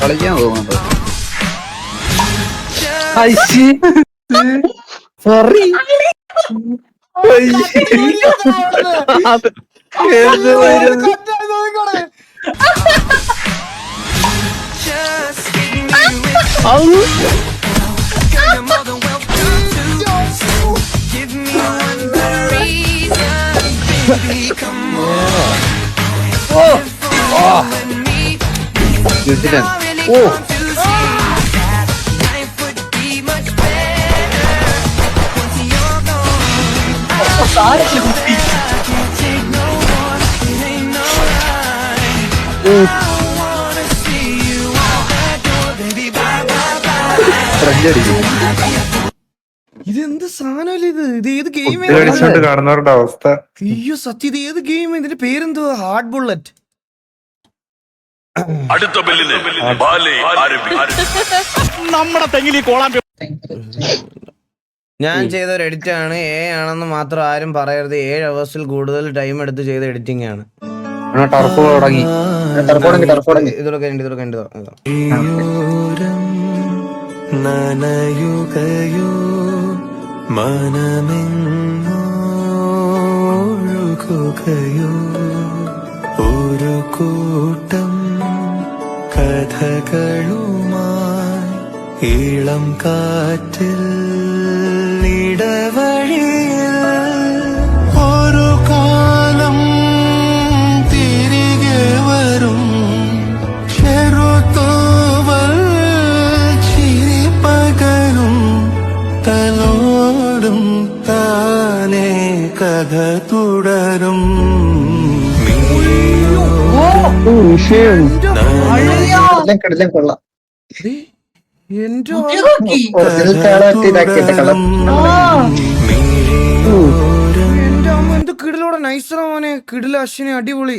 [SPEAKER 15] കളിക്കാൻ തോന്നുന്നുണ്ടോ?
[SPEAKER 1] ഇതെന്ത് സാധനമല്ലേ ഇത്? ഇത് ഏത് ഗെയിം?
[SPEAKER 9] കാണുന്നവരുടെ അവസ്ഥ.
[SPEAKER 1] അയ്യോ സത്യം, ഇത് ഏത് ഗെയിം? ഇതിന്റെ പേരെന്തോ? Hard bullet.
[SPEAKER 2] നമ്മുടെ തെങ്ങിലി കോളാൻ.
[SPEAKER 1] ഞാൻ ചെയ്ത ഒരു എഡിറ്റ് ആണ്. ആണെന്ന് മാത്രം ആരും പറയരുത്. 7 hours കൂടുതൽ ടൈം എടുത്ത് ചെയ്ത എഡിറ്റിംഗ് ആണ്. ഇതിലൊക്കെ
[SPEAKER 14] നനയുകയോ മനമെങ്ങോഴുകയോ ഒരു കൂട്ടം കഥകളുമായി ഇളം കാറ്റിൽ ഇടവഴിയിൽ ഒരു കാലം തിരികെ വരും ചെറുതൂവൽ ചിരി പകരും തലോടും താനേ കഥ തുടരും
[SPEAKER 1] എന്ത് കിടിലോടെ നൈസറ മോനെ. കിടില അശ്വിനെ അടിപൊളി.